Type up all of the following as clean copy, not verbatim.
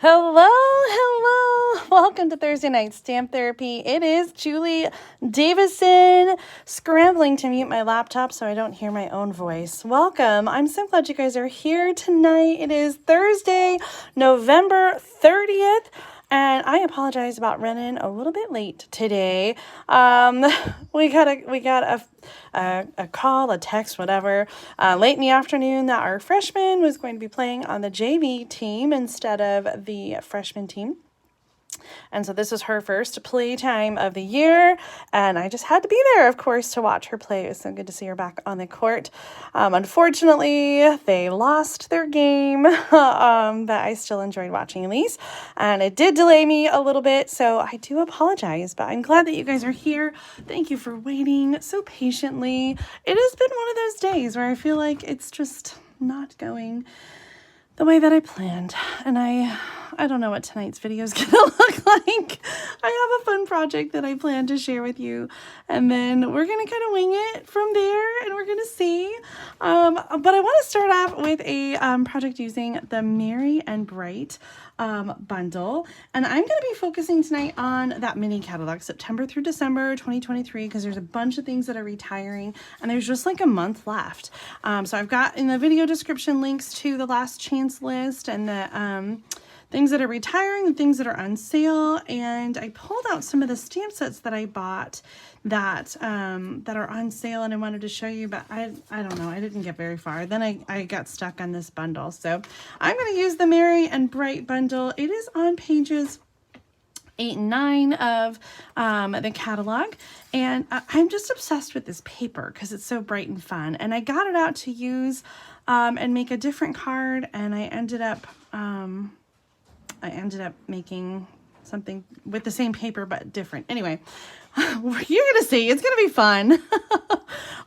Hello, hello. Welcome to Thursday Night Stamp Therapy. It is Julie Davison, scrambling to mute my laptop so I don't hear my own voice. Welcome. I'm so glad you guys are here tonight. It is Thursday, November 30th. And I apologize about running a little bit late today. We got a call, a text, whatever, late in the afternoon that our freshman was going to be playing on the JV team instead of the freshman team. And so this was her first play time of the year, and I just had to be there, of course, to watch her play. It was so good to see her back on the court. Unfortunately, they lost their game, but I still enjoyed watching Elise, and it did delay me a little bit, so I do apologize, but I'm glad that you guys are here. Thank you for waiting so patiently. It has been one of those days where I feel like it's just not going the way that I planned, and I don't know what tonight's video is going to look like. I have a fun project that I plan to share with you, and then we're going to kind of wing it from there, and we're going to see. But I want to start off with a project using the Merry and Bright bundle, and I'm going to be focusing tonight on that mini catalog, September through December 2023, because there's a bunch of things that are retiring, and there's just like a month left. So I've got in the video description links to the last chance list and the things that are retiring and things that are on sale, and I pulled out some of the stamp sets that I bought that that are on sale, and I wanted to show you, but I don't know, I didn't get very far. Then I got stuck on this bundle, so I'm going to use the Merry and Bright bundle. It is on pages 8 and 9 of the catalog, and I'm just obsessed with this paper because it's so bright and fun, and I got it out to use and make a different card, and I ended up making something with the same paper but different. Anyway, you're gonna see, it's gonna be fun.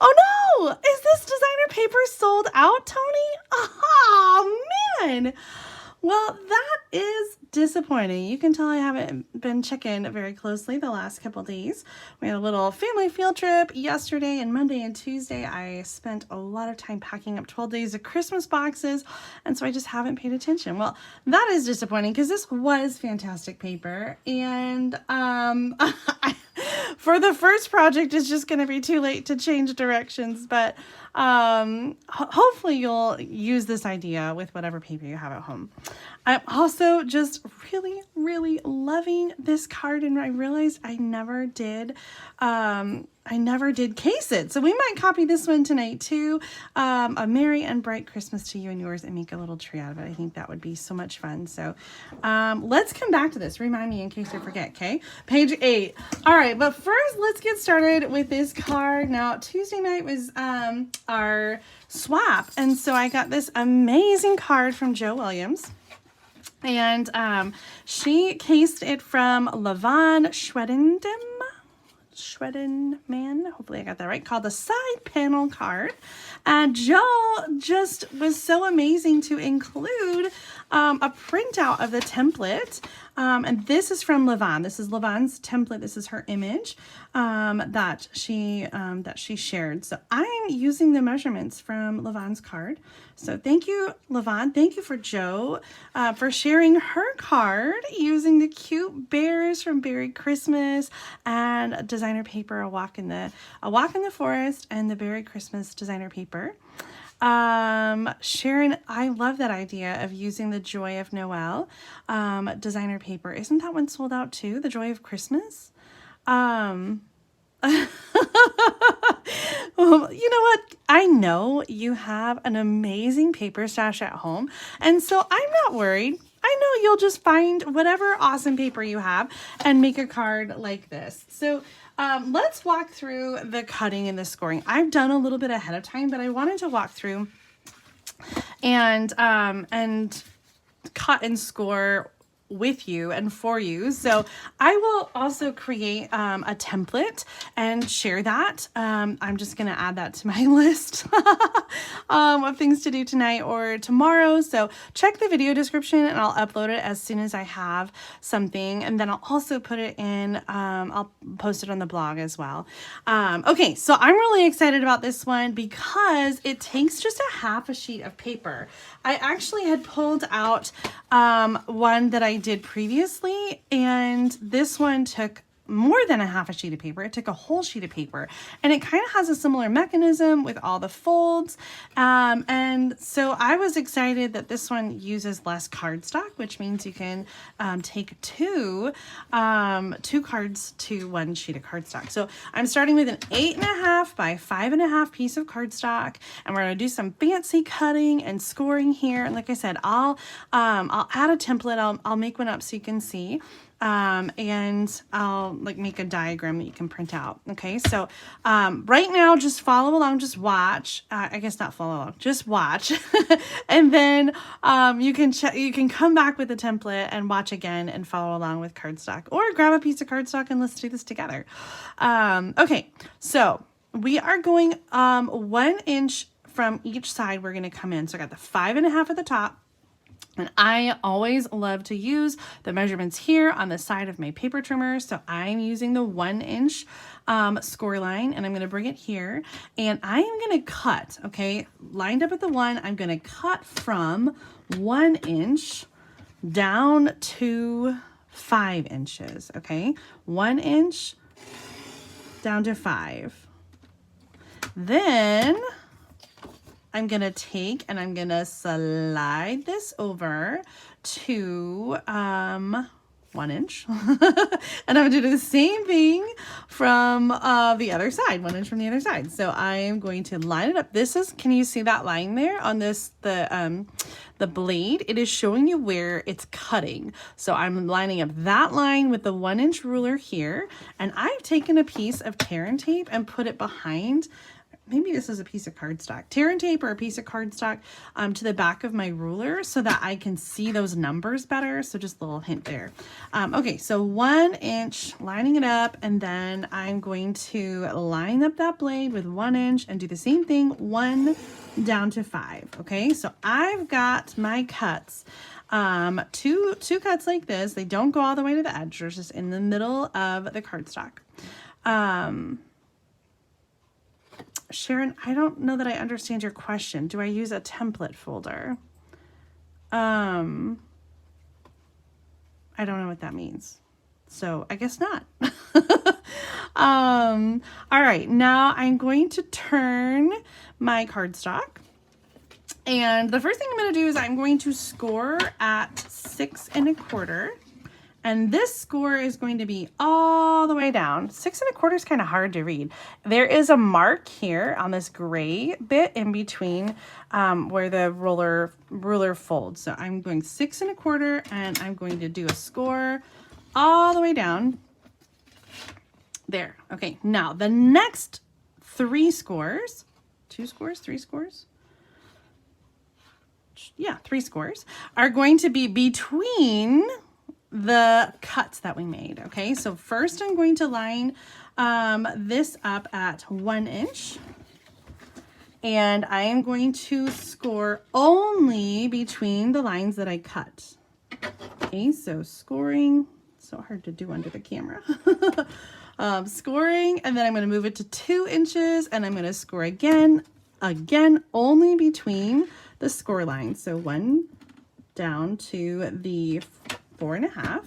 Oh no, is this designer paper sold out, Tony? Oh man. Well, that is disappointing. You can tell I haven't been checking very closely the last couple days. We had a little family field trip yesterday, and Monday and Tuesday I spent a lot of time packing up 12 days of Christmas boxes, and so I just haven't paid attention. Well, that is disappointing because this was fantastic paper, and for the first project it's just going to be too late to change directions, but hopefully you'll use this idea with whatever paper you have at home. I'm also just really loving this card, and I realized I never did case it, so we might copy this one tonight too. A Merry and Bright Christmas to you and yours, and make a little tree out of it. I think that would be so much fun. So let's come back to this. Remind me in case I forget, okay? Page 8. All right, but first let's get started with this card. Now, Tuesday night was our swap, and so I got this amazing card from Jo Williams. And she cased it from Levon Schwedenman, hopefully I got that right, called the Side Panel Card. And Jo just was so amazing to include a printout of the template. And this is from Levon. This is Levon's template. This is her image that she shared. So I'm using the measurements from Levon's card. So thank you, Levon. Thank you for Jo for sharing her card using the cute bears from Berry Christmas and designer paper, a walk in the forest, and the Berry Christmas designer paper. Sharon, I love that idea of using the Joy of Noel designer paper. Isn't that one sold out too? The Joy of Christmas? Well, you know what? I know you have an amazing paper stash at home, and so I'm not worried. I know you'll just find whatever awesome paper you have and make a card like this. So let's walk through the cutting and the scoring. I've done a little bit ahead of time, but I wanted to walk through and cut and score with you and for you. So I will also create a template and share that. I'm just going to add that to my list of things to do tonight or tomorrow. So check the video description and I'll upload it as soon as I have something. And then I'll also put it in, I'll post it on the blog as well. Okay, so I'm really excited about this one because it takes just a half a sheet of paper. I actually had pulled out one that I did previously, and this one took more than a half a sheet of paper. It took a whole sheet of paper, and it kind of has a similar mechanism with all the folds. And so I was excited that this one uses less cardstock, which means you can take two cards to one sheet of cardstock. So I'm starting with an 8.5 by 5.5 piece of cardstock, and we're going to do some fancy cutting and scoring here. And like I said, I'll add a template. I'll make one up so you can see. And I'll like make a diagram that you can print out. Okay, so right now just follow along, just watch. I guess not follow along, just watch. And then you can come back with the template and watch again and follow along with cardstock, or grab a piece of cardstock and let's do this together. Okay, so we are going 1 inch from each side. We're going to come in. So I got the 5.5 at the top. And I always love to use the measurements here on the side of my paper trimmer. So I'm using the 1 inch score line, and I'm going to bring it here, and I am going to cut, okay, lined up at the 1, I'm going to cut from 1 inch down to 5 inches, okay, 1 inch down to 5. Then I'm going to take and I'm going to slide this over to 1 inch. And I'm going to do the same thing from the other side, 1 inch from the other side. So I am going to line it up. This is, can you see that line there on this, the blade? It is showing you where it's cutting. So I'm lining up that line with the 1 inch ruler here. And I've taken a piece of tear and tape and put it behind. Maybe this is a piece of cardstock, tear and tape, or a piece of cardstock to the back of my ruler so that I can see those numbers better. So just a little hint there. Okay, so 1 inch, lining it up, and then I'm going to line up that blade with 1 inch and do the same thing, 1 down to 5. Okay, so I've got my cuts. Two cuts like this. They don't go all the way to the edge. They're just in the middle of the cardstock. Sharon, I don't know that I understand your question. Do I use a template folder? I don't know what that means. So I guess not. All right, now I'm going to turn my cardstock. And the first thing I'm going to do is I'm going to score at 6 1/4. And this score is going to be all the way down. 6 1/4 is kind of hard to read. There is a mark here on this gray bit in between where the ruler folds. So I'm going 6 1/4, and I'm going to do a score all the way down there. Okay, now the next 3 scores, 2 scores, 3 scores? Yeah, 3 scores are going to be between the cuts that we made. Okay, so first I'm going to line this up at 1 inch, and I am going to score only between the lines that I cut. Okay, so scoring, so hard to do under the camera. Scoring, and then I'm going to move it to 2 inches, and I'm going to score again only between the score lines. So 1 down to the 4.5,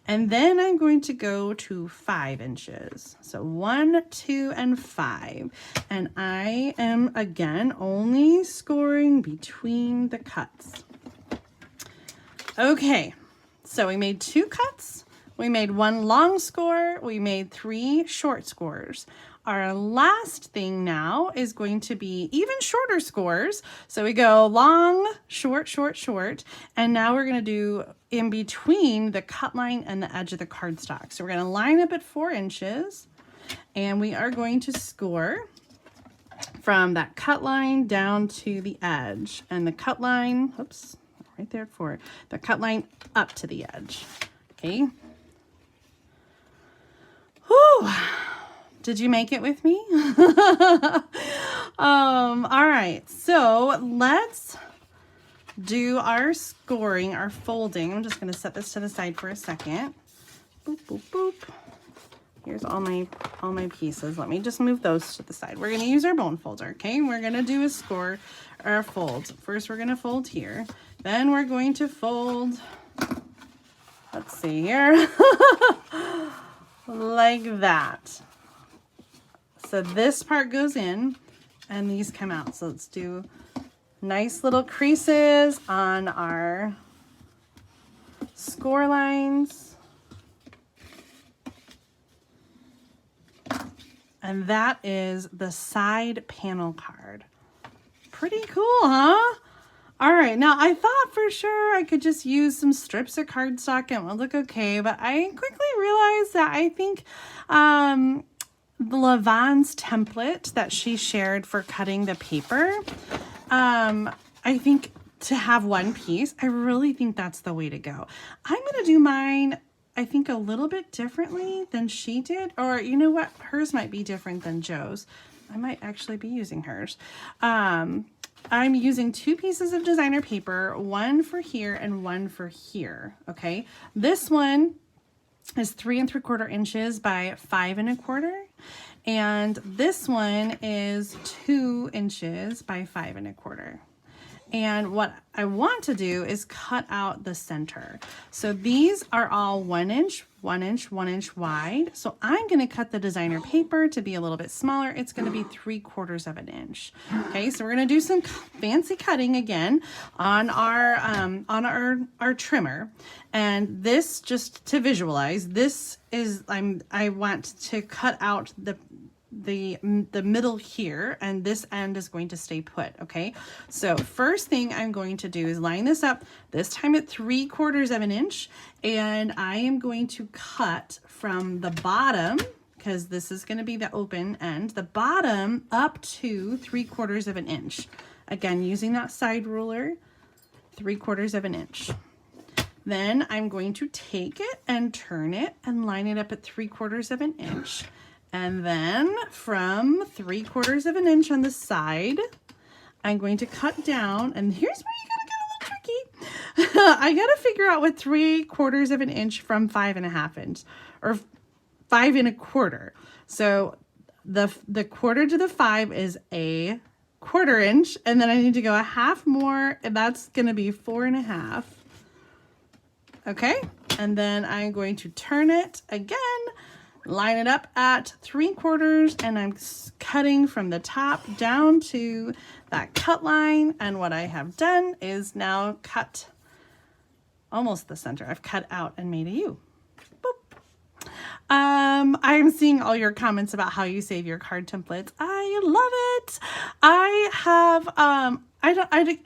and then I'm going to go to 5 inches. So 1, 2, and 5, and I am again only scoring between the cuts. Okay, so we made 2 cuts, we made 1 long score, we made 3 short scores. Our last thing now is going to be even shorter scores. So we go long, short, short, short. And now we're going to do in between the cut line and the edge of the cardstock. So we're going to line up at 4 inches. And we are going to score from that cut line down to the edge. And the cut line, oops, right there at 4. The cut line up to the edge. Okay. Whew. Did you make it with me? All right, so let's do our scoring, our folding. I'm just going to set this to the side for a second. Boop, boop, boop. Here's all my pieces. Let me just move those to the side. We're going to use our bone folder, okay? We're going to do a score or a fold. First, we're going to fold here. Then we're going to fold, let's see here, like that. So this part goes in and these come out. So let's do nice little creases on our score lines. And that is the side panel card. Pretty cool, huh? All right, now I thought for sure I could just use some strips of cardstock and it would look okay, but I quickly realized that I think Lavonne's template that she shared for cutting the paper, I think to have one piece, I really think that's the way to go. I'm going to do mine, I think, a little bit differently than she did, or you know what, hers might be different than Joe's. I might actually be using hers. I'm using 2 pieces of designer paper, one for here and one for here. Okay, this one is 3 3/4 inches by 5 1/4, and this one is 2 inches by 5 1/4. And what I want to do is cut out the center. So these are all 1 inch, 1 inch, 1 inch wide. So I'm going to cut the designer paper to be a little bit smaller. It's going to be 3/4 of an inch. Okay, so we're going to do some fancy cutting again on our trimmer. And this, just to visualize, this is I want to cut out the middle here, and this end is going to stay put. Okay, so first thing I'm going to do is line this up, this time at 3/4 of an inch, and I am going to cut from the bottom, because this is going to be the open end, the bottom up to 3/4 of an inch. Again, using that side ruler, 3/4 of an inch. Then I'm going to take it and turn it and line it up at 3/4 of an inch. And then from 3/4 of an inch on the side, I'm going to cut down, and here's where you gotta get a little tricky. I gotta figure out what 3/4 of an inch from 5 1/2 inch, or 5 1/4. So the quarter to the 5 is a 1/4 inch, and then I need to go a half more, and that's gonna be 4 1/2. Okay, and then I'm going to turn it again, line it up at 3/4, and I'm cutting from the top down to that cut line. And what I have done is now cut almost the center. I've cut out and made a U. Boop. I'm seeing all your comments about how you save your card templates. I love it. I have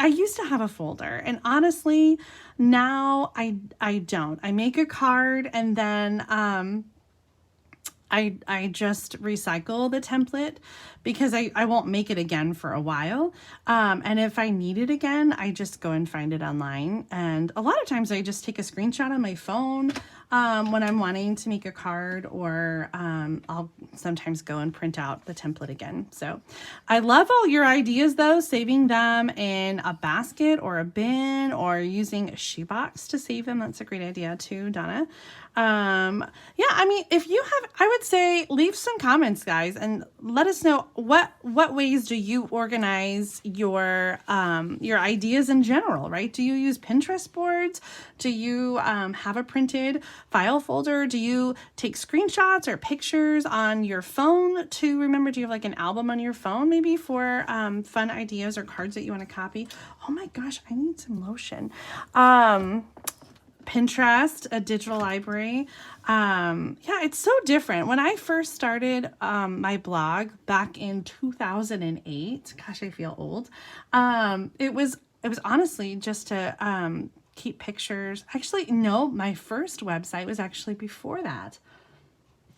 I used to have a folder, and honestly now I don't. I make a card and then I just recycle the template because I won't make it again for a while. And if I need it again, I just go and find it online. And a lot of times I just take a screenshot on my phone when I'm wanting to make a card, or I'll sometimes go and print out the template again. So I love all your ideas though, saving them in a basket or a bin, or using a shoebox to save them. That's a great idea too, Donna. Yeah, I mean, if you have, I would say leave some comments, guys, and let us know what ways do you organize your ideas in general, right? Do you use Pinterest boards? Do you have a printed file folder? Do you take screenshots or pictures on your phone to remember? Do you have like an album on your phone maybe for fun ideas or cards that you want to copy? Oh my gosh, I need some lotion. Pinterest, a digital library. Yeah, it's so different. When I first started my blog back in 2008, gosh, I feel old. It was honestly just to keep pictures. Actually, no, my first website was actually before that.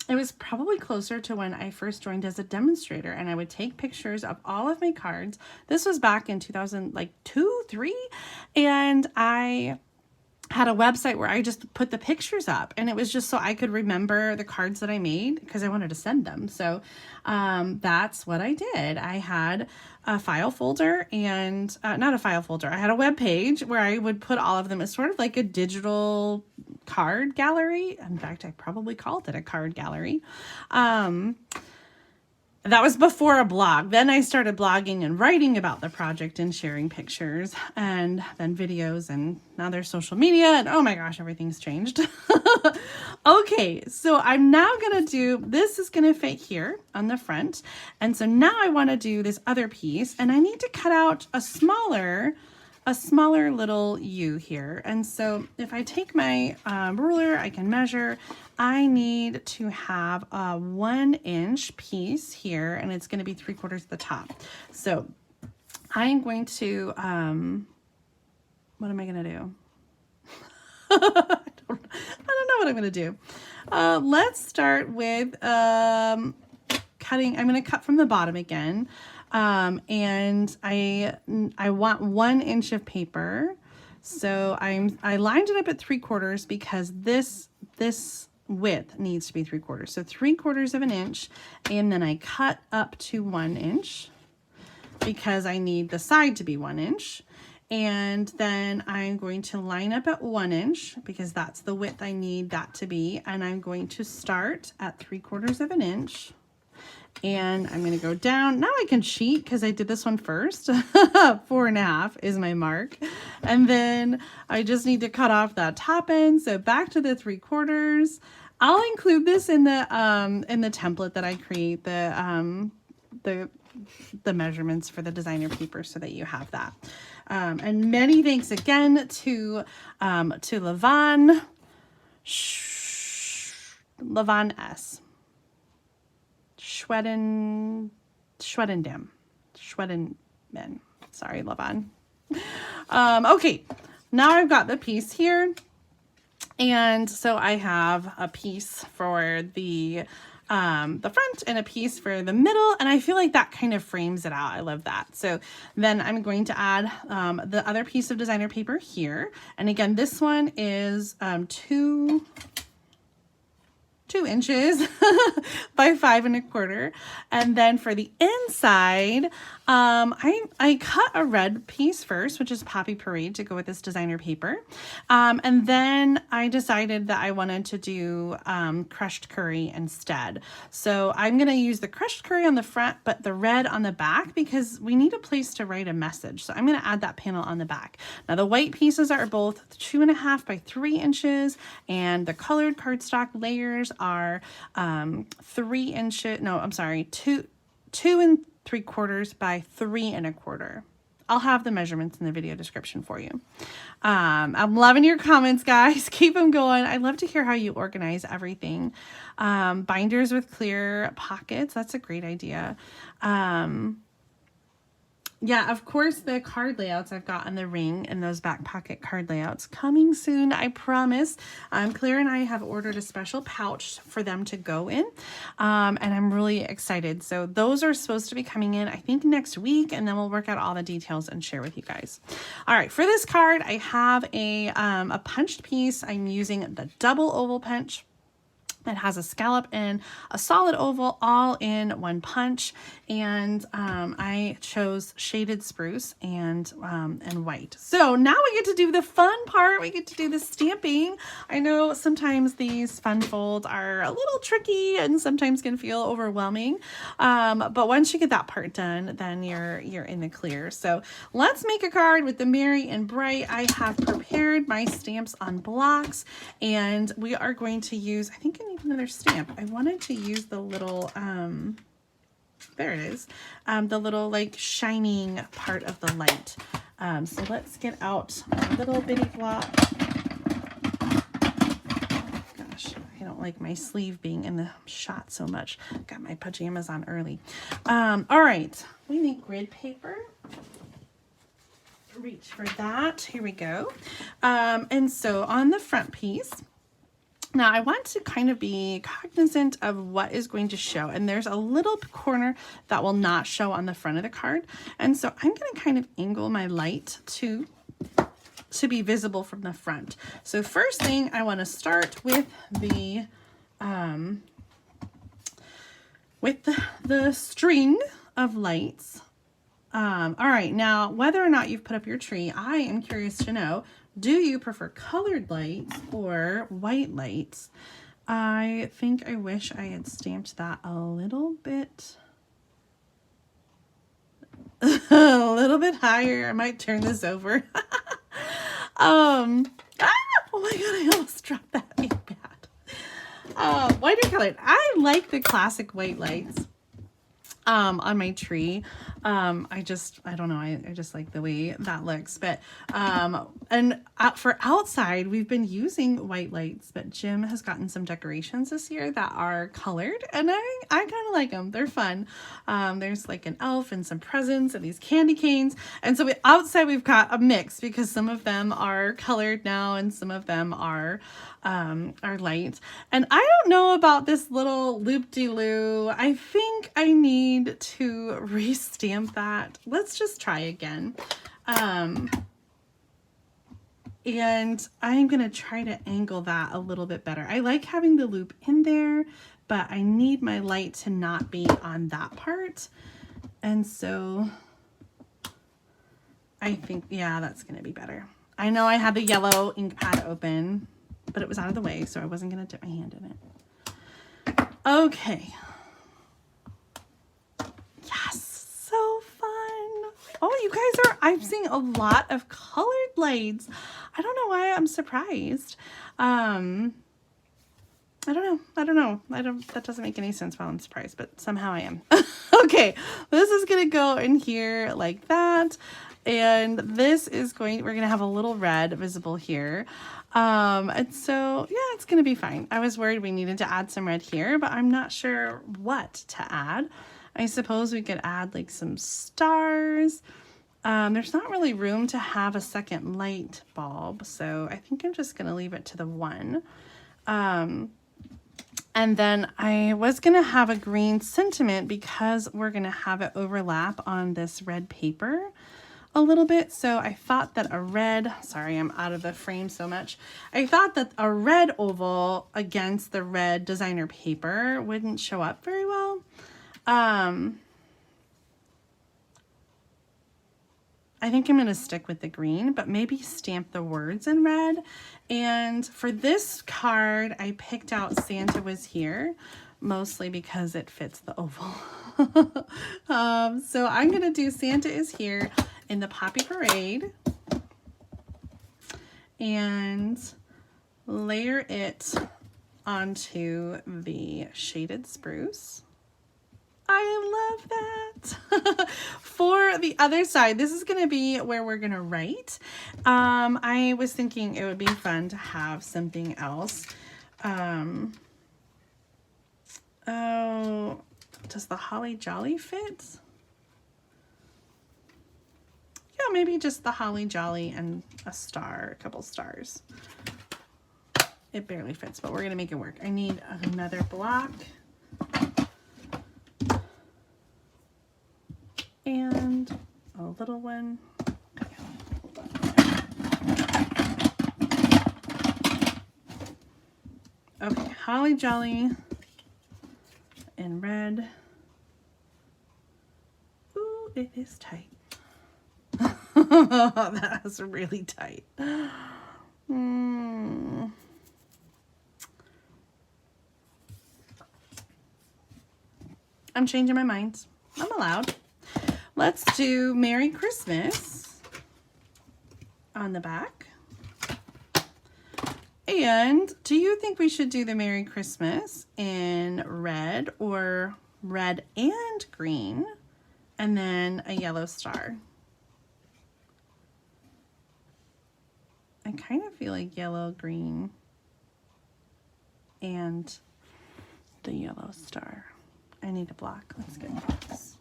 It was probably closer to when I first joined as a demonstrator, and I would take pictures of all of my cards. This was back in 2002, 3, and I had a website where I just put the pictures up, and it was just so I could remember the cards that I made because I wanted to send them. So that's what I did. I had a file folder, and not a file folder. I had a web page where I would put all of them as sort of like a digital card gallery. In fact, I probably called it a card gallery. that was before a blog. Then I started blogging and writing about the project and sharing pictures and then videos, and now there's social media, and oh my gosh, everything's changed. Okay, so I'm now gonna do, this is gonna fit here on the front. And so now I wanna do this other piece, and I need to cut out a smaller little U here. And so if I take my ruler, I can measure. I need to have a 1 inch piece here, and it's going to be 3/4 of the top. So I'm going to, what am I going to do? I don't know what I'm going to do. Let's start with cutting. I'm going to cut from the bottom again. And I want 1 inch of paper. So I lined it up at 3/4 because this width needs to be 3/4. So 3/4 of an inch, and then I cut up to 1 inch because I need the side to be 1 inch. And then I'm going to line up at 1 inch because that's the width I need that to be. And I'm going to start at 3/4 of an inch. And I'm going to go down. Now I can cheat because I did this one first. 4.5 is my mark. And then I just need to cut off that top end. So back to the 3/4. I'll include this in the template that I create, the measurements for the designer paper, so that you have that. And many thanks again to Levon S. Schwedendam. Sorry, Levon. Okay, now I've got the piece here. And so I have a piece for the front and a piece for the middle, and I feel like that kind of frames it out. I love that. So then I'm going to add the other piece of designer paper here. And again, this one is 2 inches by 5 1/4. And then for the inside, I cut a red piece first, which is Poppy Parade, to go with this designer paper. And then I decided that I wanted to do crushed curry instead. So I'm going to use the crushed curry on the front, but the red on the back, because we need a place to write a message. So I'm going to add that panel on the back. Now the white pieces are both 2.5 by 3 inches, and the colored cardstock layers are 3 inches. No, I'm sorry, 2 3/4 by 3 1/4. I'll have the measurements in the video description for you. I'm loving your comments, guys. Keep them going. I love to hear how you organize everything. Binders with clear pockets. That's a great idea. Yeah, of course, the card layouts I've got on the ring and those back pocket card layouts coming soon, I promise. Claire and I have ordered a special pouch for them to go in, and I'm really excited. So those are supposed to be coming in, I think, next week, and then we'll work out all the details and share with you guys. All right, for this card, I have a punched piece. I'm using the double oval punch. It has a scallop and a solid oval all in one punch, and I chose shaded spruce and white. So now we get to do the fun part. We get to do the stamping. I know sometimes these fun folds are a little tricky and sometimes can feel overwhelming, but once you get that part done, then you're in the clear. So let's make a card with the Merry and Bright. I have prepared my stamps on blocks, and we are going to use, I think I need another stamp. I wanted to use the little, there it is, the little like shining part of the light. So let's get out a little bitty block. Gosh, I don't like my sleeve being in the shot so much. Got my pajamas on early. All right, we need grid paper. Reach for that. Here we go. And so on the front piece, now I want to kind of be cognizant of what is going to show, and there's a little corner that will not show on the front of the card. And so I'm going to kind of angle my light to be visible from the front. So first thing, I want to start with the string of lights. All right, now whether or not you've put up your tree, I am curious to know, do you prefer colored lights or white lights? I think I wish I had stamped that a little bit a little bit higher. I might turn this over. Oh my God, I almost dropped that ink pad. Whiter colored. I like the classic white lights on my tree. I don't know, I just like the way that looks. But and for outside, we've been using white lights, but Jim has gotten some decorations this year that are colored, and I kind of like them. They're fun. There's like an elf and some presents and these candy canes, and so outside we've got a mix because some of them are colored now and some of them are light. And I don't know about this little loop-de-loo. I think I need to restamp that. Let's just try again. And I'm gonna try to angle that a little bit better. I like having the loop in there, but I need my light to not be on that part. And so I think, yeah, that's gonna be better. I know I had the yellow ink pad open, but it was out of the way, so I wasn't gonna dip my hand in it. Okay. Yes, so fun. Oh, you guys I'm seeing a lot of colored lights. I don't know why I'm surprised. I don't know. That doesn't make any sense while I'm surprised, but somehow I am. Okay, this is gonna go in here like that. And this is we're gonna have a little red visible here. And so, yeah, it's gonna be fine. I was worried we needed to add some red here, but I'm not sure what to add. I suppose we could add like some stars. There's not really room to have a second light bulb, so I think I'm just gonna leave it to the one. And then I was gonna have a green sentiment because we're gonna have it overlap on this red paper a little bit. So I thought that a red, sorry, I'm out of the frame so much. I thought that a red oval against the red designer paper wouldn't show up very well. I think I'm gonna stick with the green, but maybe stamp the words in red. And for this card, I picked out Santa Was Here, mostly because it fits the oval. So I'm gonna do Santa Is Here in the Poppy Parade and layer it onto the shaded spruce. I love that. For the other side, this is going to be where we're going to write. I was thinking it would be fun to have something else. Oh, does the Holly Jolly fit? Yeah, maybe just the Holly Jolly and a star, a couple stars. It barely fits, but we're going to make it work. I need another block. And a little one. Okay, Holly Jolly in red. Ooh, it is tight. That is really tight. I'm changing my mind. I'm allowed. Let's do Merry Christmas on the back. And do you think we should do the Merry Christmas in red or red and green and then a yellow star? I kind of feel like yellow, green, and the yellow star. I need a block. Let's get this.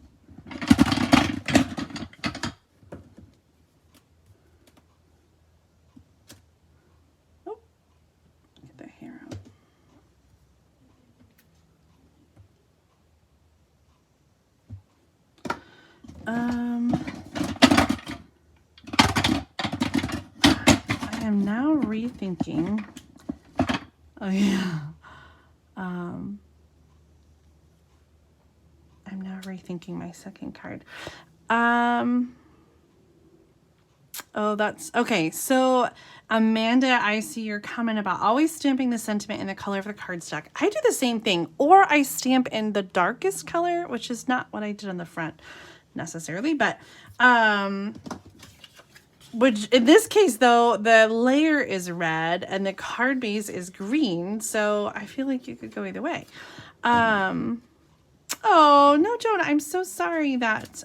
Oh, get the hair out. I am now rethinking. Oh yeah. I'm now rethinking my second card. Oh, that's okay. So Amanda, I see your comment about always stamping the sentiment in the color of the cardstock. I do the same thing, or I stamp in the darkest color, which is not what I did on the front. necessarily, but which in this case though, the layer is red and the card base is green, so I feel like you could go either way. Oh no, Jonah, I'm so sorry that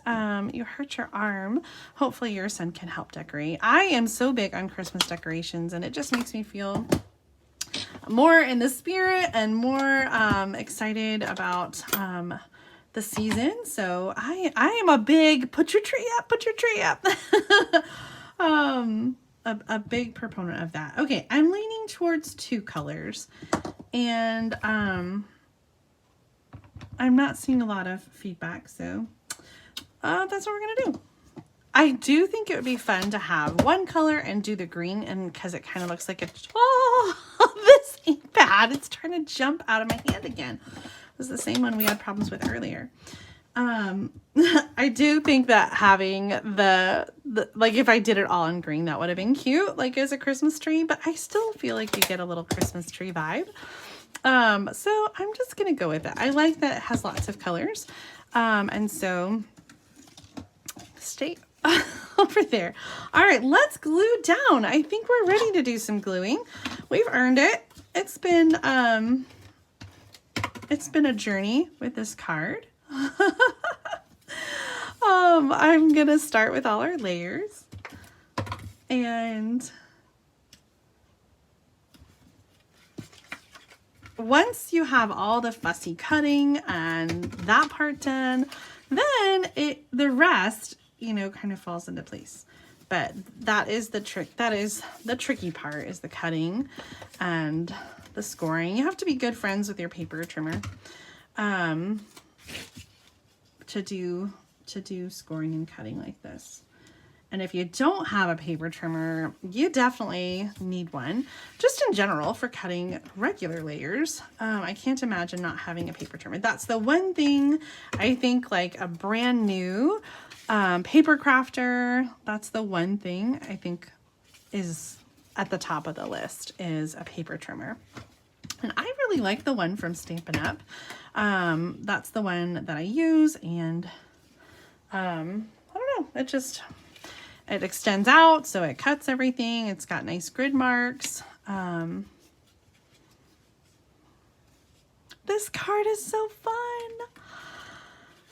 you hurt your arm. Hopefully your son can help decorate. I am so big on Christmas decorations, and it just makes me feel more in the spirit and more excited about the season. So I am a big put your tree up a big proponent of that. Okay, I'm leaning towards 2 colors, and I'm not seeing a lot of feedback, so that's what we're gonna do. I do think it would be fun to have 1 color and do the green, and because it kind of looks like this ink pad, it's trying to jump out of my hand again. It was the same one we had problems with earlier. I do think that having the like, if I did it all in green, that would have been cute, like as a Christmas tree, but I still feel like you get a little Christmas tree vibe. So I'm just gonna go with it. I like that it has lots of colors. And so stay over there. All right, let's glue down. I think we're ready to do some gluing. We've earned it. It's been a journey with this card. I'm gonna start with all our layers, and once you have all the fussy cutting and that part done, then the rest, you know, kind of falls into place. But that is the trick. That is the tricky part, is the cutting and the scoring. You have to be good friends with your paper trimmer to do scoring and cutting like this. And if you don't have a paper trimmer, you definitely need one, just in general for cutting regular layers. I can't imagine not having a paper trimmer. That's the one thing I think, like a brand new paper crafter, that's the one thing I think is at the top of the list, is a paper trimmer. And I really like the one from Stampin' Up. That's the one that I use, and I don't know, it extends out, so it cuts everything. It's got nice grid marks. This card is so fun.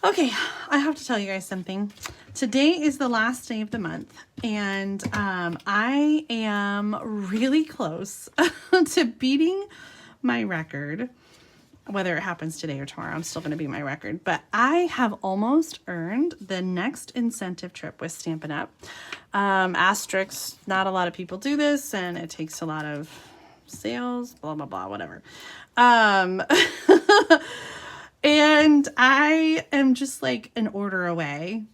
Okay, I have to tell you guys something. Today is the last day of the month, and I am really close to beating my record. Whether it happens today or tomorrow, I'm still going to beat my record. But I have almost earned the next incentive trip with Stampin' Up. Asterisks, not a lot of people do this, and it takes a lot of sales, blah, blah, blah, whatever. And I am just like an order away,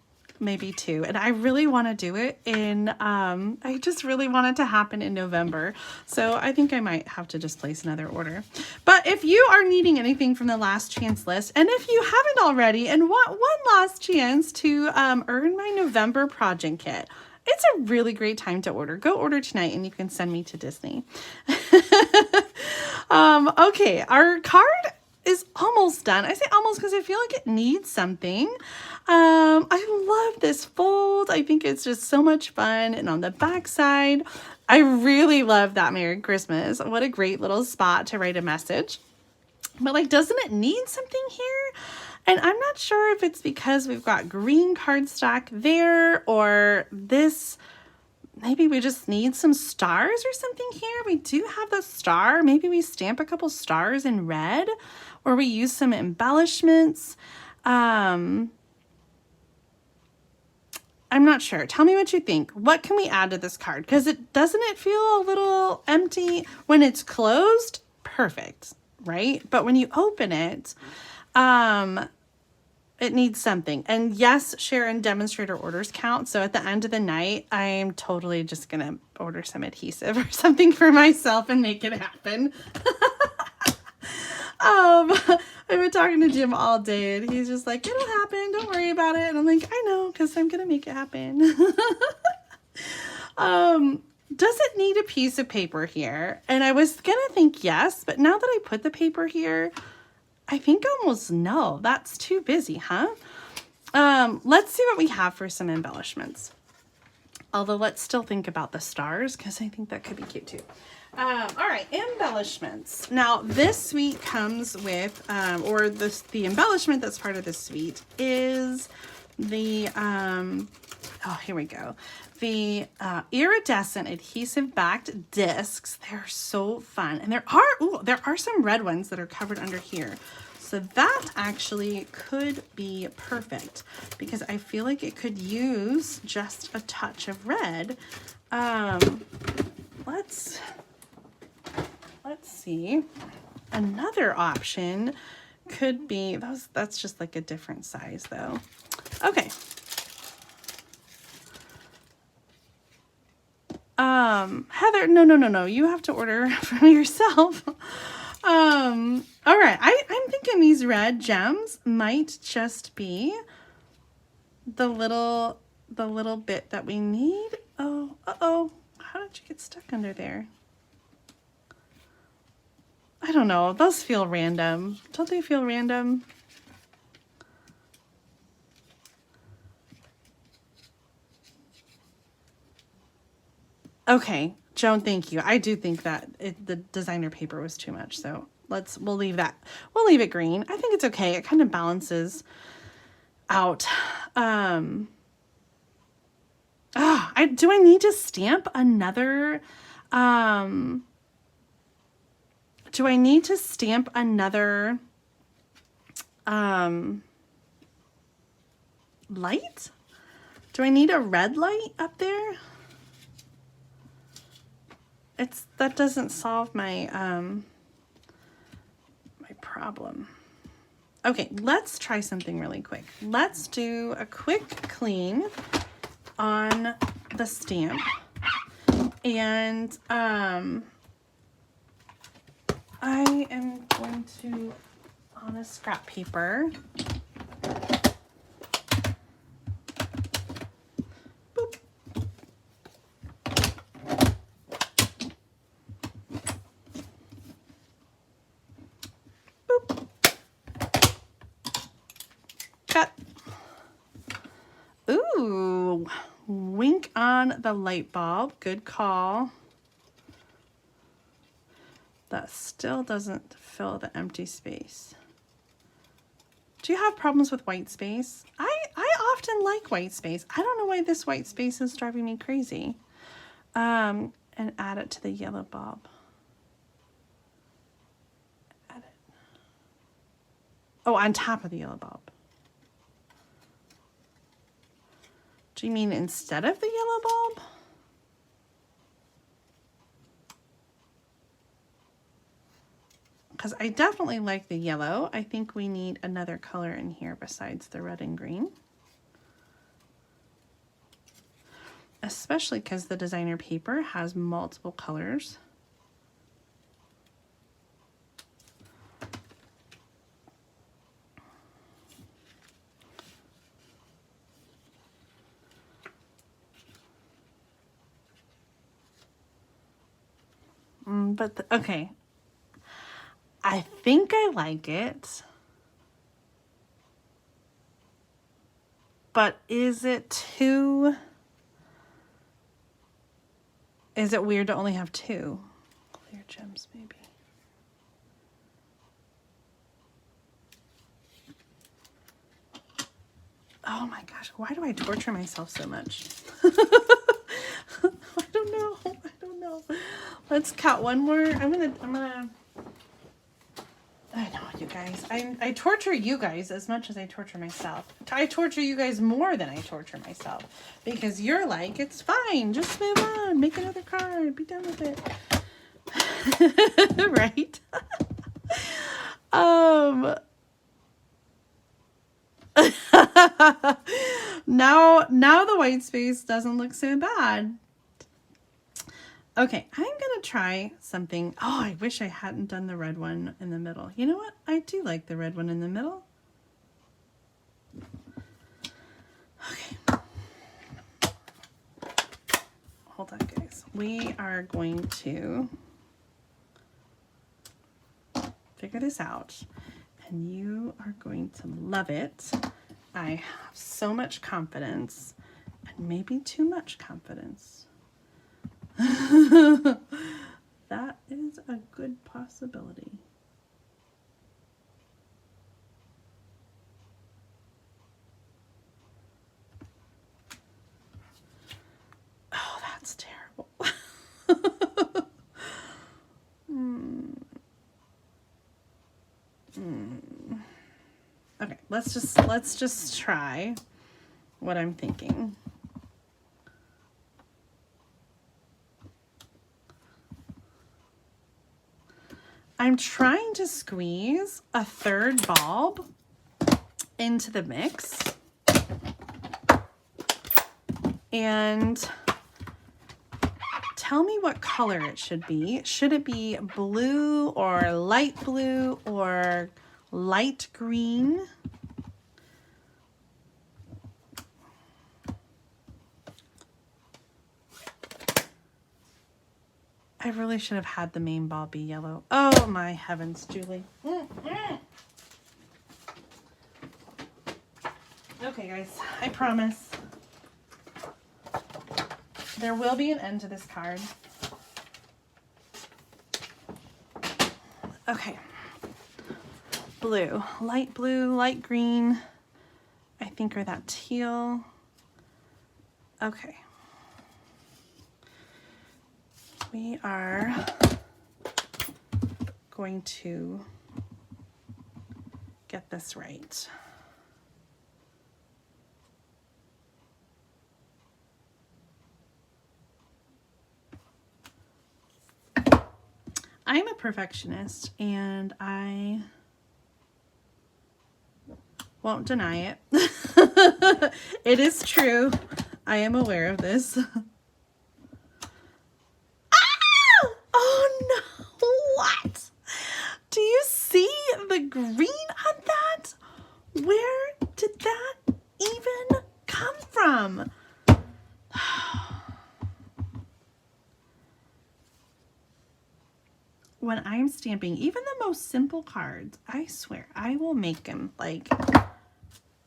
maybe 2, and I really want to do it in I just really want it to happen in November, so I think I might have to just place another order. But if you are needing anything from the last chance list, and if you haven't already and want one last chance to earn my November project kit, it's a really great time to order. Go order tonight and you can send me to Disney. Okay, our card is almost done. I say almost because I feel like it needs something. I love this fold. I think it's just so much fun. And on the back side, I really love that Merry Christmas. What a great little spot to write a message. But like, doesn't it need something here? And I'm not sure if it's because we've got green cardstock there, or this, maybe we just need some stars or something here. We do have the star. Maybe we stamp a couple stars in red, or we use some embellishments. I'm not sure. Tell me what you think. What can we add to this card? Because doesn't it feel a little empty when it's closed? Perfect, right? But when you open it, it needs something. And yes, Sharon, demonstrator orders count. So at the end of the night, I'm totally just going to order some adhesive or something for myself and make it happen. I've been talking to Jim all day, and he's just like, it'll happen, don't worry about it. And I'm like, I know, because I'm gonna make it happen. Does it need a piece of paper here? And I was gonna think yes, but now that I put the paper here, I think almost no. That's too busy, huh? Let's see what we have for some embellishments. Although let's still think about the stars because I think that could be cute too. All right, embellishments. Now this suite comes with, or the embellishment that's part of this suite is the, oh, here we go. The iridescent adhesive backed discs. They're so fun. And there are some red ones that are covered under here. So that actually could be perfect because I feel like it could use just a touch of red. Let's see. Another option could be, that's just like a different size though. Okay. Heather, no. You have to order from yourself. All right. I'm thinking these red gems might just be the little bit that we need. Oh, uh-oh. How did you get stuck under there? I don't know. Those feel random. Don't they feel random? Okay, Joan, thank you. I do think that the designer paper was too much, so we'll leave that. We'll leave it green. I think it's okay. It kind of balances out. Do I need to stamp another? Do I need to stamp another light? Do I need a red light up there? That doesn't solve my my problem. Okay, let's try something really quick. Let's do a quick clean on the stamp. And I am going to, on a scrap paper, boop. Boop. Cut. Ooh, wink on the light bulb. Good call. That still doesn't fill the empty space. Do you have problems with white space? I often like white space. I don't know why this white space is driving me crazy. And add it to the yellow bulb. Add it. Oh, on top of the yellow bulb. Do you mean instead of the yellow bulb? Because I definitely like the yellow. I think we need another color in here besides the red and green. Especially because the designer paper has multiple colors. Okay. I think I like it. But is it weird to only have two? Clear gems, maybe. Oh my gosh, why do I torture myself so much? I don't know. Let's cut one more. I know, you guys. I torture you guys as much as I torture myself. I torture you guys more than I torture myself. Because you're like, it's fine. Just move on. Make another card. Be done with it. Right? Now the white space doesn't look so bad. Okay, I'm gonna try something. Oh, I wish I hadn't done the red one in the middle. You know what? I do like the red one in the middle. Okay. Hold on, guys. We are going to figure this out, and you are going to love it. I have so much confidence, and maybe too much confidence. That is a good possibility. Oh, that's terrible. Okay, let's just try what I'm thinking. I'm trying to squeeze a third bulb into the mix. And tell me what color it should be. Should it be blue or light blue or light green? I really should have had the main ball be yellow. Oh my heavens, Julie. Okay guys, I promise there will be an end to this card. Okay. Blue, light green, I think, or that teal. Okay. We are going to get this right. I'm a perfectionist, and I won't deny it. It is true. I am aware of this. Oh no, what? Do you see the green on that? Where did that even come from? When I'm stamping, even the most simple cards, I swear, I will make them like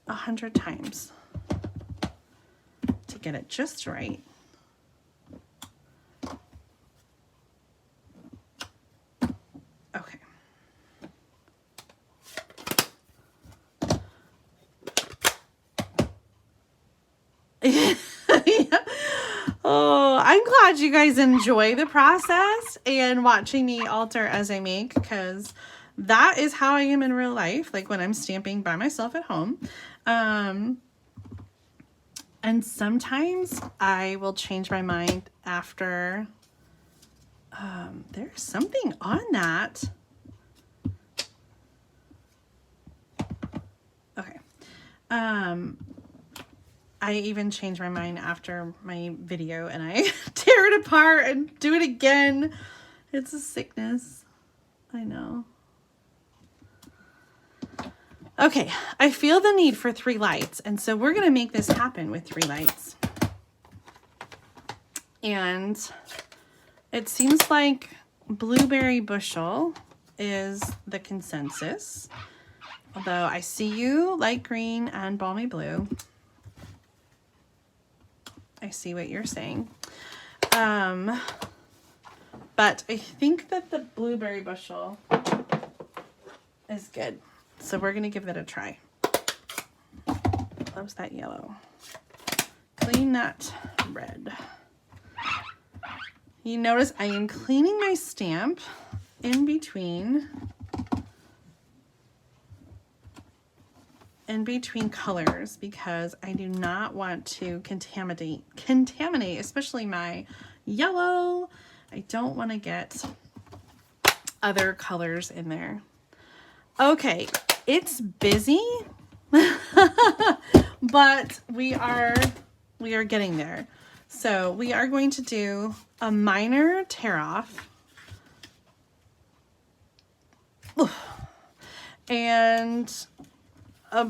100 times to get it just right. Okay. Yeah. Oh, I'm glad you guys enjoy the process and watching me alter as I make, because that is how I am in real life, like when I'm stamping by myself at home. And sometimes I will change my mind after. There's something on that. Okay. I even change my mind after my video and I tear it apart and do it again. It's a sickness. I know. Okay, I feel the need for 3 lights, and so we're going to make this happen with 3 lights. And it seems like Blueberry Bushel is the consensus, although I see you light green and balmy blue. I see what you're saying. But I think that the Blueberry Bushel is good. So we're going to give that a try. Loves that yellow. Clean that red. You notice I am cleaning my stamp in between colors, because I do not want to contaminate, especially my yellow. I don't want to get other colors in there. Okay, it's busy, but we are getting there. So we are going to do a minor tear off. And a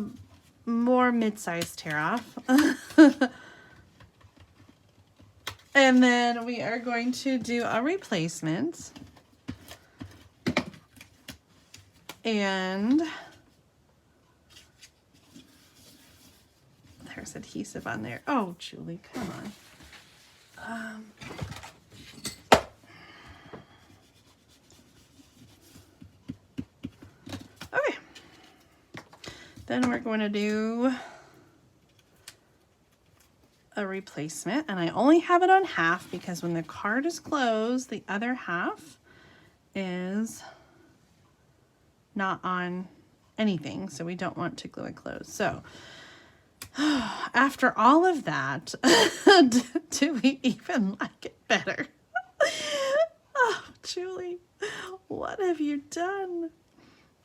more mid-sized tear off. And then we are going to do a replacement. And there's adhesive on there. Oh, Julie, come on. Okay. Then we're going to do a replacement, and I only have it on half because when the card is closed, the other half is not on anything, so we don't want to glue it closed. So after all of that, do we even like it better? Oh, Julie, what have you done?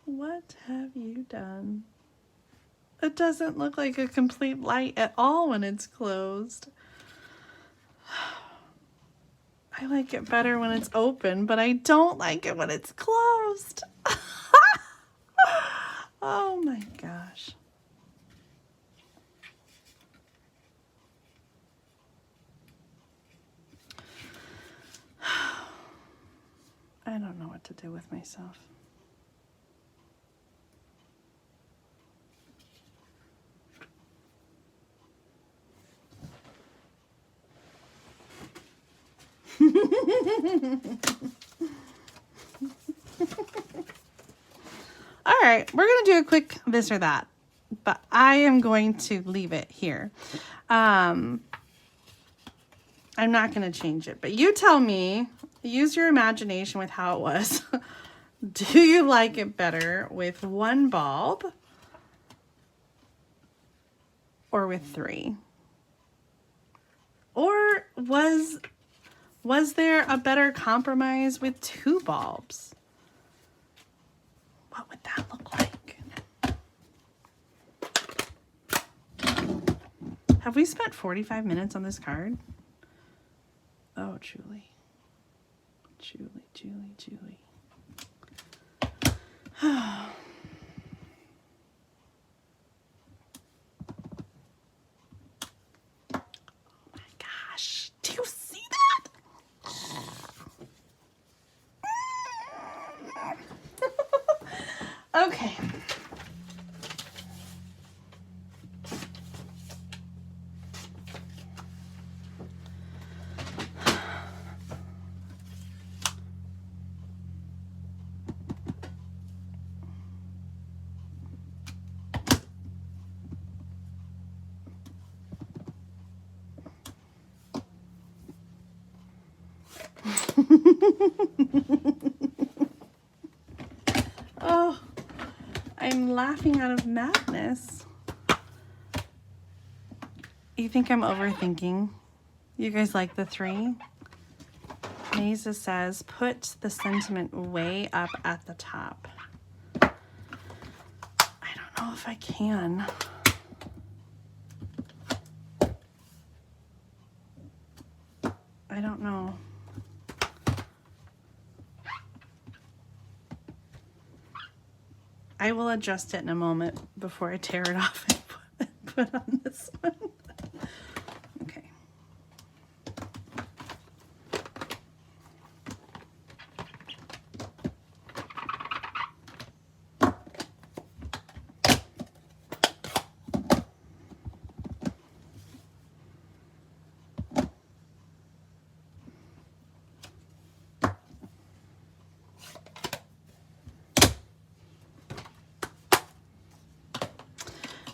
What have you done? It doesn't look like a complete light at all when it's closed. I like it better when it's open, but I don't like it when it's closed. Oh my gosh. I don't know what to do with myself. All right, we're going to do a quick this or that, but I am going to leave it here. I'm not going to change it, but you tell me, use your imagination with how it was. Do you like it better with one bulb or with three? Or was there a better compromise with two bulbs? What would that look like? Have we spent 45 minutes on this card? Oh, Julie. Julie, Julie, Julie. Oh my gosh. Do you see that? Okay. Oh, I'm laughing out of madness. You think I'm overthinking? You guys like the three? Mesa says, put the sentiment way up at the top. I don't know if I can. I don't know. I will adjust it in a moment before I tear it off and put on this one. Okay.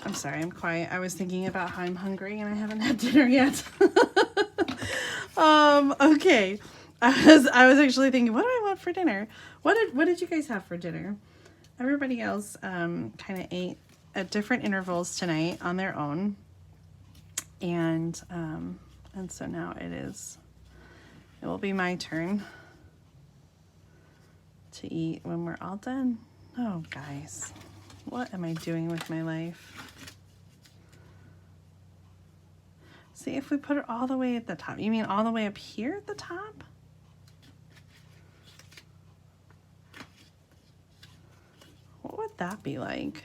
I'm sorry, I'm quiet. I was thinking about how I'm hungry and I haven't had dinner yet. Okay. I was actually thinking, what do I want for dinner? What did you guys have for dinner? Everybody else kind of ate at different intervals tonight on their own. And so now it will be my turn to eat when we're all done. Oh, guys, what am I doing with my life? See, if we put it all the way at the top. You mean all the way up here at the top? What would that be like?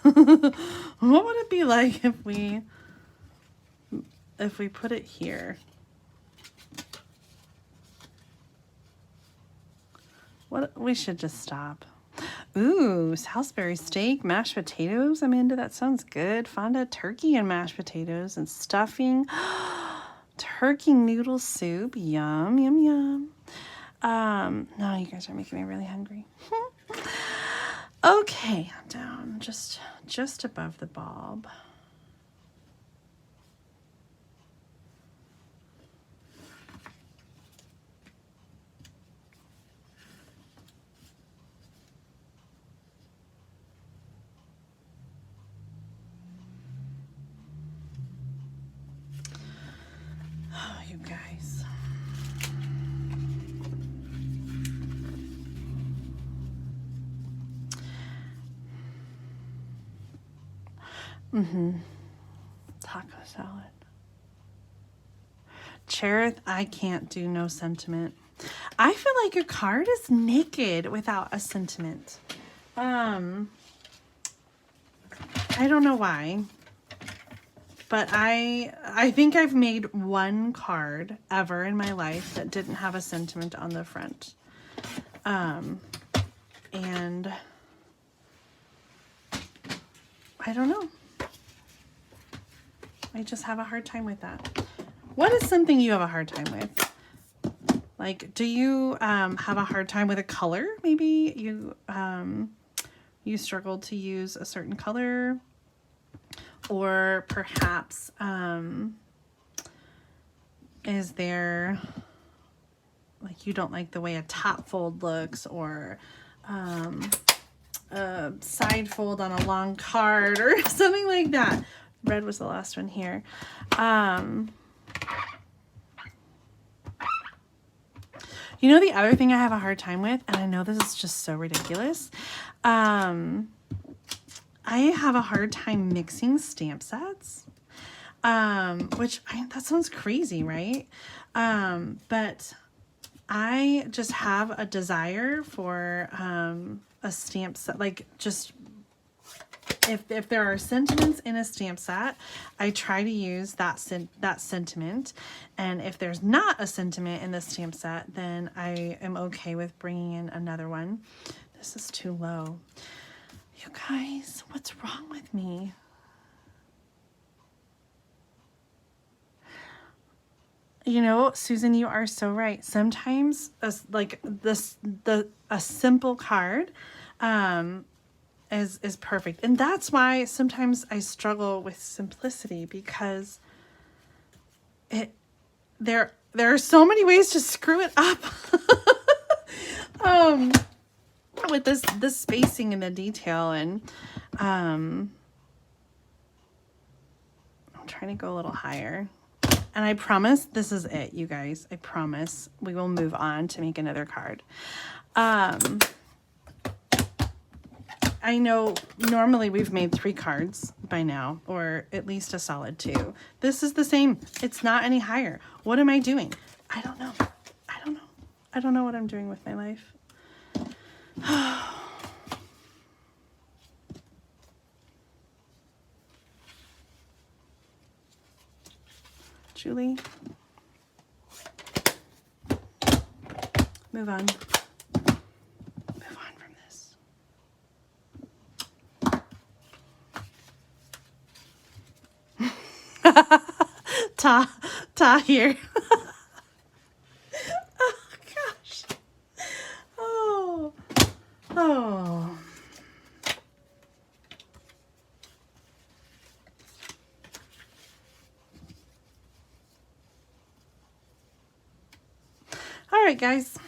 What would it be like if we put it here? What, we should just stop. Ooh, Salisbury steak, mashed potatoes. I'm into that. Sounds good. Fonda turkey and mashed potatoes and stuffing. Turkey noodle soup. Yum, yum, yum. No, you guys are making me really hungry. Okay, down just above the bulb. Oh, you guys. Taco salad. Cherith, I can't do no sentiment. I feel like your card is naked without a sentiment. I don't know why, but I think I've made one card ever in my life that didn't have a sentiment on the front. And I don't know. I just have a hard time with that. What is something you have a hard time with? Like, do you have a hard time with a color? Maybe you struggle to use a certain color, or perhaps is there, like, you don't like the way a top fold looks, or a side fold on a long card, or something like that. Red was the last one here. You know, the other thing I have a hard time with, and I know this is just so ridiculous, I have a hard time mixing stamp sets, that sounds crazy, right? But I just have a desire for a stamp set, like, just if there are sentiments in a stamp set, I try to use that sentiment. And if there's not a sentiment in the stamp set, then I am okay with bringing in another one. This is too low. You guys, what's wrong with me? You know, Susan, you are so right. Sometimes a simple card is perfect. And that's why sometimes I struggle with simplicity, because there are so many ways to screw it up. With this spacing and the detail, and I'm trying to go a little higher. And I promise this is it, you guys. I promise we will move on to make another card. I know normally we've made 3 cards by now, or at least a solid 2. This is the same. It's not any higher. What am I doing? I don't know. I don't know. I don't know what I'm doing with my life. Julie, move on. Move on from this. Ta here. Oh gosh. Oh. All right, guys.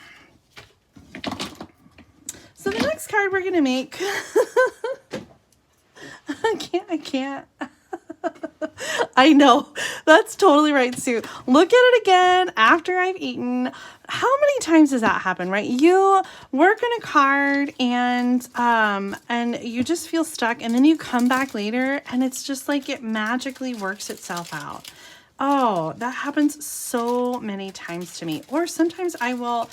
So the next card we're gonna make. I can't. I know. That's totally right, Sue. Look at it again after I've eaten. How many times does that happen, right? You work on a card and you just feel stuck, and then you come back later and it's just like it magically works itself out. Oh, that happens so many times to me. Or sometimes I will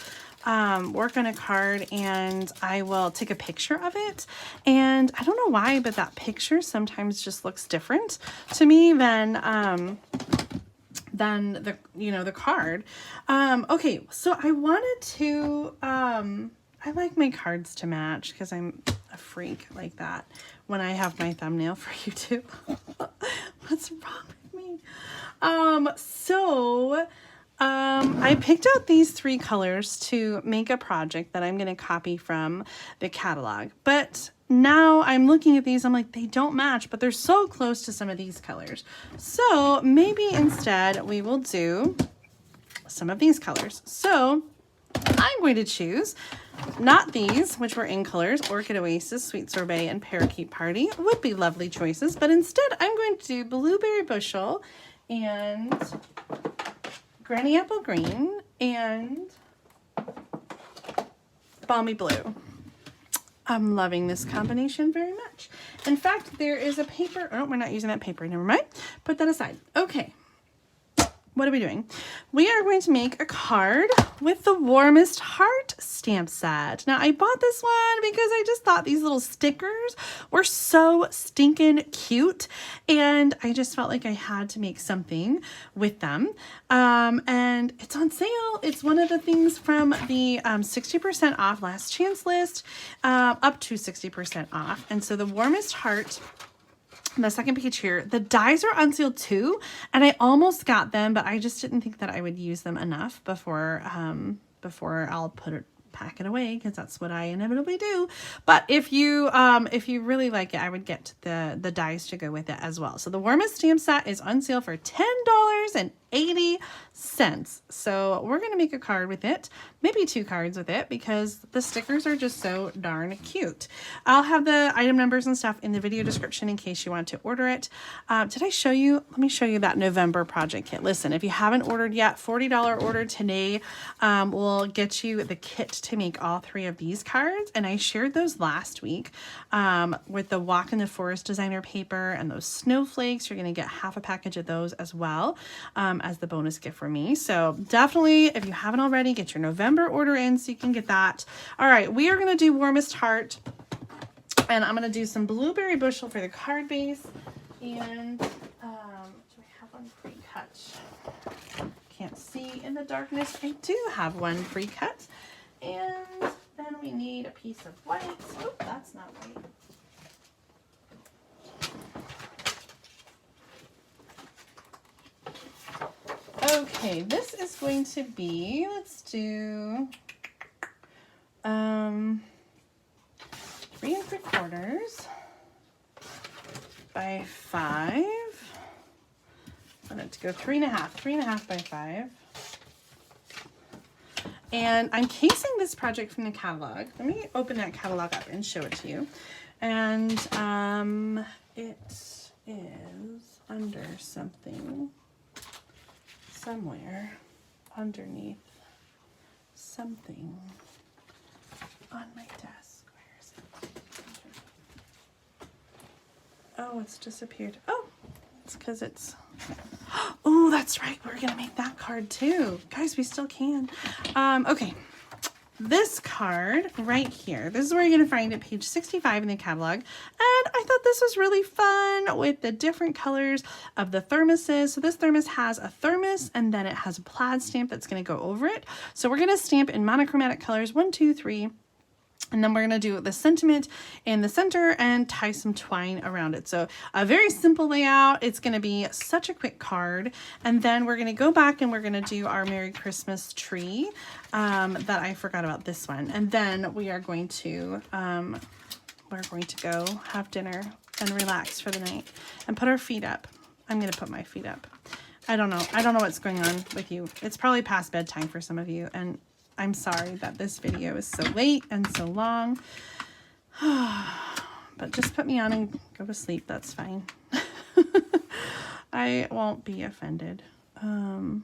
work on a card and I will take a picture of it, and I don't know why, but that picture sometimes just looks different to me than the card. Okay, so I wanted I like my cards to match because I'm a freak like that when I have my thumbnail for YouTube. What's wrong with me? I picked out these 3 colors to make a project that I'm going to copy from the catalog. But now I'm looking at these, I'm like, they don't match, but they're so close to some of these colors. So maybe instead we will do some of these colors. So I'm going to choose not these, which were in colors, Orchid Oasis, Sweet Sorbet, and Parakeet Party would be lovely choices, but instead I'm going to do Blueberry Bushel and Granny Apple Green and Balmy Blue. I'm loving this combination very much. In fact, there is a paper. Oh, we're not using that paper. Never mind. Put that aside. Okay. What are we doing? We are going to make a card with the Warmest Heart stamp set. Now, I bought this one because I just thought these little stickers were so stinking cute, and I just felt like I had to make something with them. And it's on sale. It's one of the things from the 60% off last chance list, up to 60% off. And so the Warmest Heart, the second page here, the dies are on sale too, and I almost got them, but I just didn't think that I would use them enough before I'll pack it away, because that's what I inevitably do. But if you really like it, I would get the dies to go with it as well. So the Warmest stamp set is on sale for $10.80. So we're going to make a card with it, maybe 2 cards with it, because the stickers are just so darn cute. I'll have the item numbers and stuff in the video description in case you want to order it. Did I show you? Let me show you that November project kit. Listen, if you haven't ordered yet, $40 order today will get you the kit to make all 3 of these cards. And I shared those last week with the Walk in the Forest designer paper and those snowflakes. You're going to get half a package of those as well as the bonus gift for me. So definitely, if you haven't already, get your November order in so you can get that. All right, we are going to do Warmest Heart, and I'm going to do some Blueberry Bushel for the card base. And do we have one pre-cut? Can't see in the darkness. I do have one pre-cut. And then we need a piece of white. Oh, that's not white. Okay, this is going to be, let's do 3 3/4 by 5. I want it to go 3.5 by 5. And I'm casing this project from the catalog. Let me open that catalog up and show it to you. And it is under something. Somewhere underneath something on my desk. Where is it? Oh, it's disappeared. Oh, it's because it's... Oh, that's right. We're going to make that card too. Guys, we still can. Okay. This card right here, this is where you're going to find it, page 65 in the catalog. And I thought this was really fun with the different colors of the thermoses. So this thermos has a thermos, and then it has a plaid stamp that's going to go over it. So we're going to stamp in monochromatic colors 1, 2, 3. And then we're going to do the sentiment in the center and tie some twine around it. So a very simple layout. It's going to be such a quick card. And then we're going to go back and we're going to do our Merry Christmas tree that I forgot about this one. And then we are going to go have dinner and relax for the night and put our feet up. I'm going to put my feet up. I don't know. I don't know what's going on with you. It's probably past bedtime for some of you. And I'm sorry that this video is so late and so long, but just put me on and go to sleep. That's fine. I won't be offended. All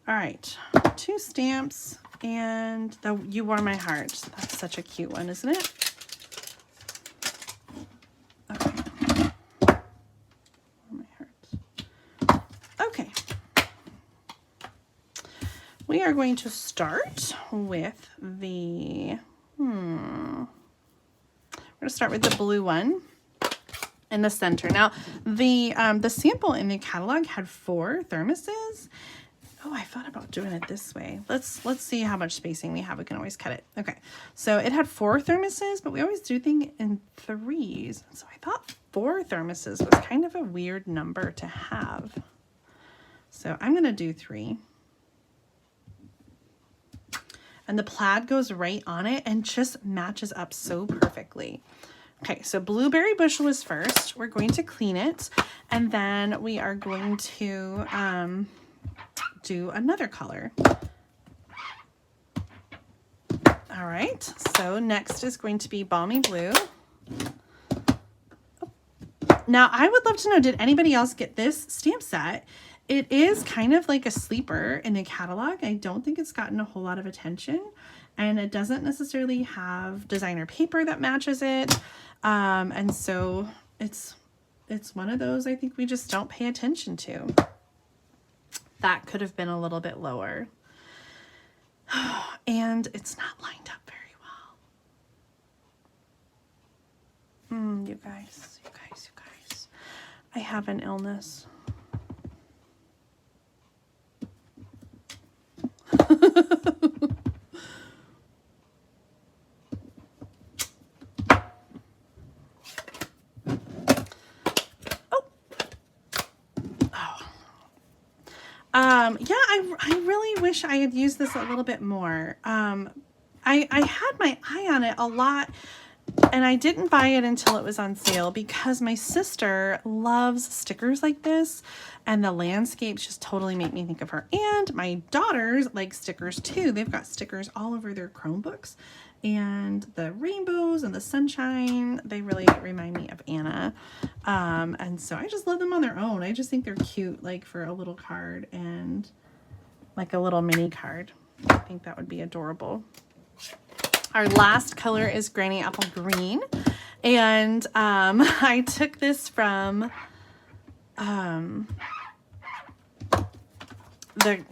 right, 2 stamps and the You Warm My Heart. That's such a cute one, isn't it? Okay. Warm My Heart. Okay. We are going to start with the, we're going to start with the blue one in the center. Now, the sample in the catalog had 4 thermoses. Oh, I thought about doing it this way. Let's see how much spacing we have. We can always cut it. Okay, so it had 4 thermoses, but we always do things in 3s. So I thought 4 thermoses was kind of a weird number to have. So I'm gonna do 3. And the plaid goes right on it and just matches up so perfectly. Okay, so blueberry bushel is first. We're going to clean it, and then we are going to do another color. All right, so next is going to be balmy blue. Now, I would love to know, did anybody else get this stamp set? It is kind of like a sleeper in the catalog. I don't think it's gotten a whole lot of attention, and it doesn't necessarily have designer paper that matches it. And so it's one of those I think we just don't pay attention to. That could have been a little bit lower. And it's not lined up very well. You guys. I have an illness. Yeah, I really wish I had used this a little bit more. I had my eye on it a lot, and I didn't buy it until it was on sale because my sister loves stickers like this, and the landscapes just totally make me think of her. And my daughters like stickers too. They've got stickers all over their Chromebooks, and the rainbows and the sunshine, they really remind me of Anna. And so I just love them on their own. I just think they're cute, like for a little card and like a little mini card. I think that would be adorable. Our last color is Granny Apple Green, and I took this from the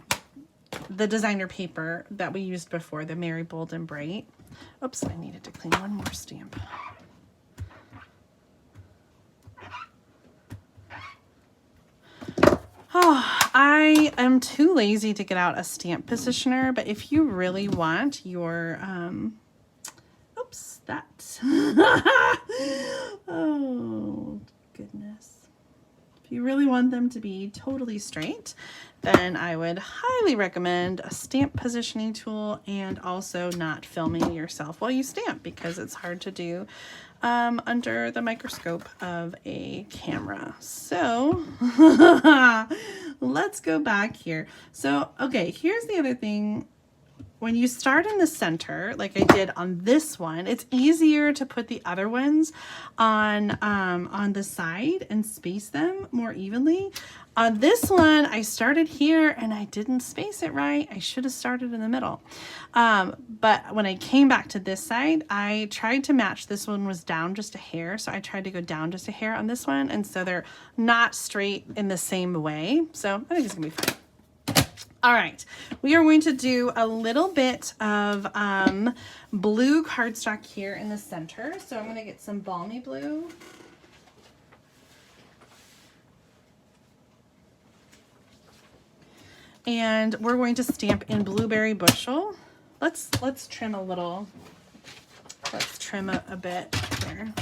designer paper that we used before, the Merry Bold and Bright. Oops, I needed to clean one more stamp. Oh, I am too lazy to get out a stamp positioner, but if you really want your, oops, that, oh, goodness. If you really want them to be totally straight, then I would highly recommend a stamp positioning tool, and also not filming yourself while you stamp, because it's hard to do under the microscope of a camera. So let's go back here. So, okay, here's the other thing. When you start in the center, like I did on this one, it's easier to put the other ones on the side and space them more evenly. On this one, I started here and I didn't space it right. I should have started in the middle. But when I came back to this side, I tried to match. This one was down just a hair, so I tried to go down just a hair on this one, and so they're not straight in the same way. So I think it's gonna be fine. All right, we are going to do a little bit of blue cardstock here in the center. So I'm gonna get some balmy blue. And we're going to stamp in blueberry bushel. Let's trim a little. Let's trim a bit here.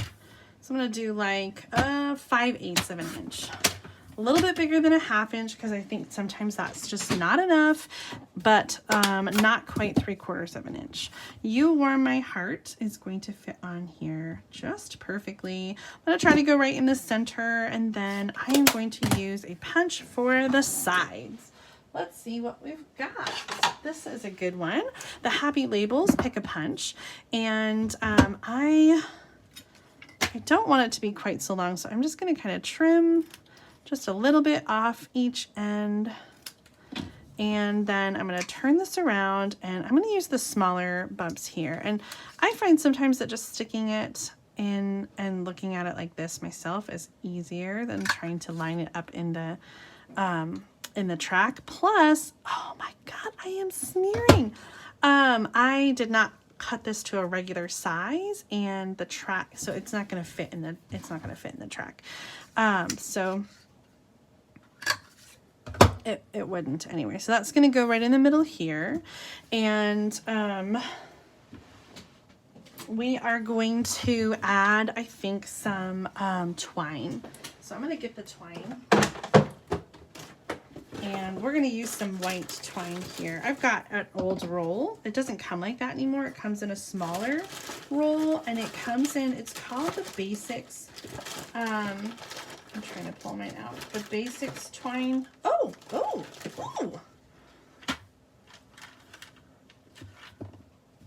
So I'm gonna do like 5/8 of an inch. A little bit bigger than a 1/2 inch, because I think sometimes that's just not enough, but not quite 3/4 of an inch. You Warm My Heart is going to fit on here just perfectly. I'm gonna try to go right in the center, and then I am going to use a punch for the sides. Let's see what we've got. This is a good one. The Happy Labels Pick a Punch, and I don't want it to be quite so long, so I'm just gonna kind of trim just a little bit off each end, and then I'm going to turn this around, and I'm going to use the smaller bumps here. And I find sometimes that just sticking it in and looking at it like this myself is easier than trying to line it up in the track. Plus, oh my god, I am smearing. I did not cut this to a regular size, and the track, so it's not going to fit in the track. So it wouldn't anyway. So that's going to go right in the middle here. And we are going to add, I think, some twine. So I'm going to get the twine. And we're going to use some white twine here. I've got an old roll. It doesn't come like that anymore. It comes in a smaller roll, and it comes in, it's called the Basics. I'm trying to pull mine out. The Basics twine. Oh.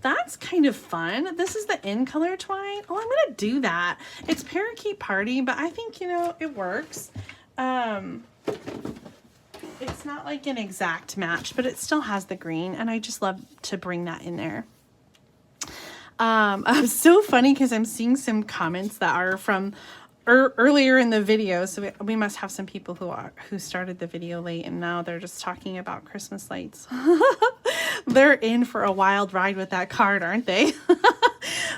That's kind of fun. This is the in color twine. Oh, I'm going to do that. It's Parakeet Party, but I think, you know, it works. It's not like an exact match, but it still has the green, and I just love to bring that in there. It's so funny because I'm seeing some comments that are from earlier in the video, so we must have some people who started the video late, and now they're just talking about Christmas lights. They're in for a wild ride with that card, aren't they?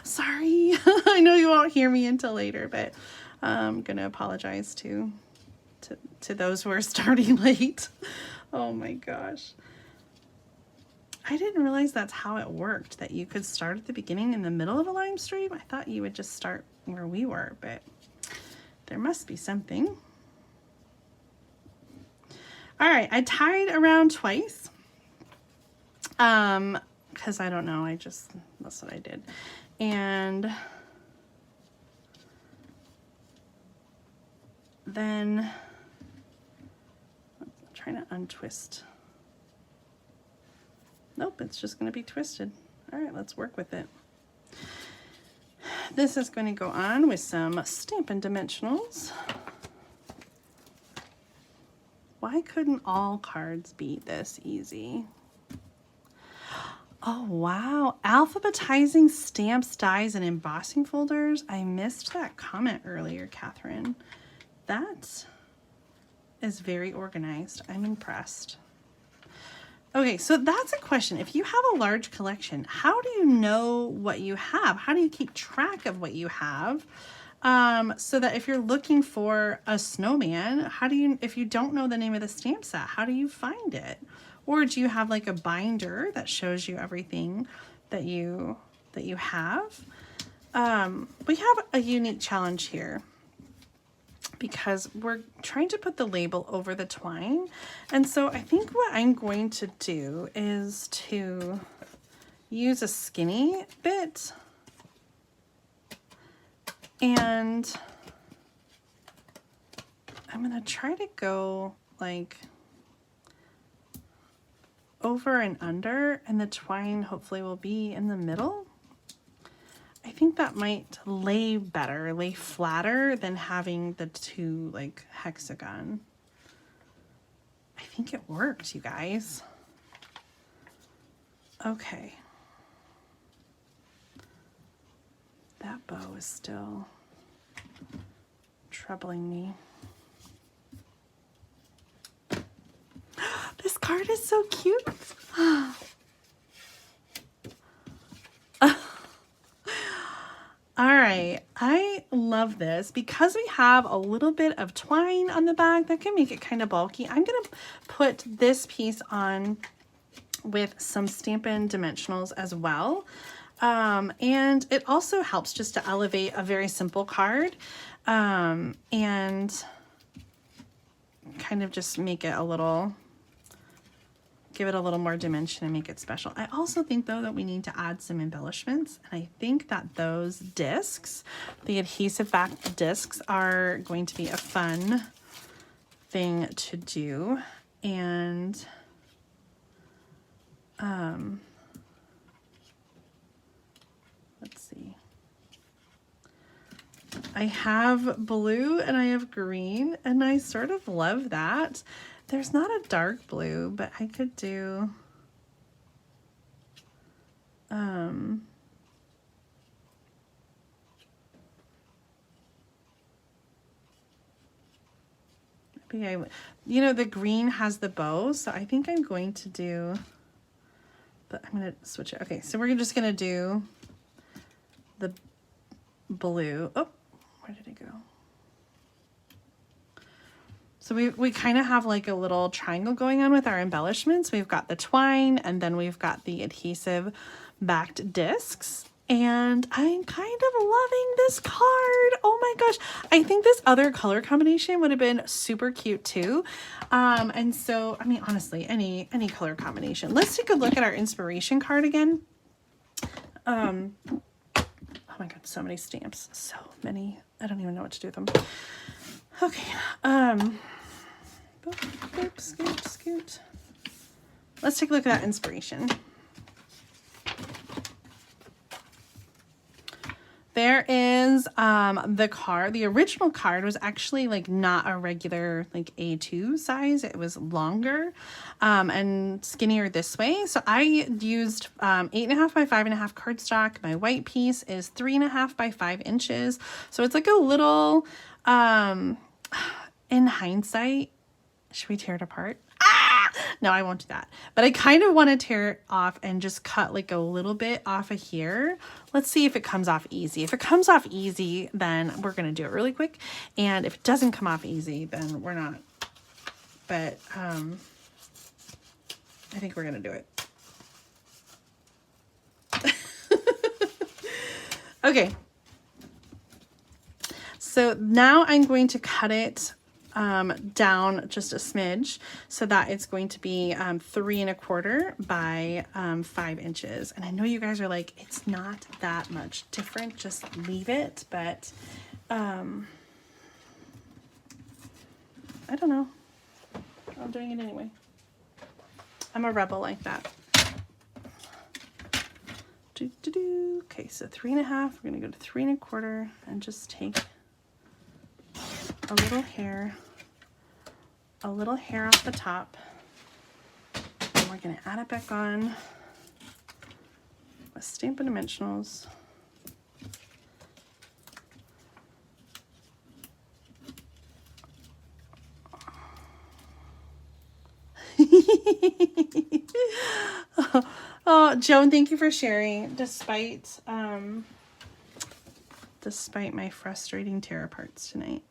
Sorry. I know you won't hear me until later, but I'm gonna apologize to those who are starting late. Oh my gosh. I didn't realize that's how it worked, that you could start at the beginning in the middle of a live stream. I thought you would just start where we were, but there must be something. All right, I tied around twice. Because I don't know, that's what I did. And then trying to untwist. Nope, it's just going to be twisted. All right, let's work with it. This is going to go on with some Stampin' Dimensionals. Why couldn't all cards be this easy? Oh, wow. Alphabetizing stamps, dies, and embossing folders. I missed that comment earlier, Catherine. That is very organized. I'm impressed. Okay, so that's a question. If you have a large collection, how do you know what you have? How do you keep track of what you have? So that if you're looking for a snowman, if you don't know the name of the stamp set, how do you find it? Or do you have like a binder that shows you everything that you have? We have a unique challenge here, because we're trying to put the label over the twine. And so I think what I'm going to do is to use a skinny bit, and I'm going to try to go like over and under, and the twine hopefully will be in the middle. I think that might lay better, lay flatter than having the two like hexagon. I think it worked, you guys. Okay. That bow is still troubling me. This card is so cute. All right, I love this because we have a little bit of twine on the back that can make it kind of bulky. I'm gonna put this piece on with some Stampin' Dimensionals as well. And it also helps just to elevate a very simple card, and kind of just make it give it a little more dimension and make it special. I also think though that we need to add some embellishments, and I think that those discs, the adhesive back discs, are going to be a fun thing to do. And let's see. I have blue and I have green, and I sort of love that. There's not a dark blue, but I could do maybe you know, the green has the bow, so I think I'm going to do, but I'm going to switch it. Okay, so we're just going to do the blue. Oh, where did it go? So we kind of have like a little triangle going on with our embellishments. We've got the twine, and then we've got the adhesive backed discs. And I'm kind of loving this card. Oh my gosh. I think this other color combination would have been super cute too. And so, I mean, honestly, any color combination. Let's take a look at our inspiration card again. Oh my God, so many stamps. So many. I don't even know what to do with them. Okay. Boop, scoot, scoot. Let's take a look at that inspiration. There is the card. The original card was actually like not a regular like A2 size. It was longer and skinnier this way. So I used 8.5 by 5.5 cardstock. My white piece is 3.5 by 5 inches. So it's like a little, in hindsight, should we tear it apart? No, I won't do that. But I kind of want to tear it off and just cut like a little bit off of here. Let's see if it comes off easy. If it comes off easy, then we're going to do it really quick. And if it doesn't come off easy, then we're not. But I think we're going to do it. Okay. So now I'm going to cut it down just a smidge so that it's going to be 3 1/4 by 5 inches. And I know you guys are like, it's not that much different, just leave it. But I don't know, I'm doing it anyway. I'm a rebel like that. Okay, so 3 1/2, we're gonna go to 3 1/4 and just take a little hair off the top, and we're going to add it back on with Stampin' Dimensionals. Oh, Joan, thank you for sharing despite my frustrating tear aparts tonight.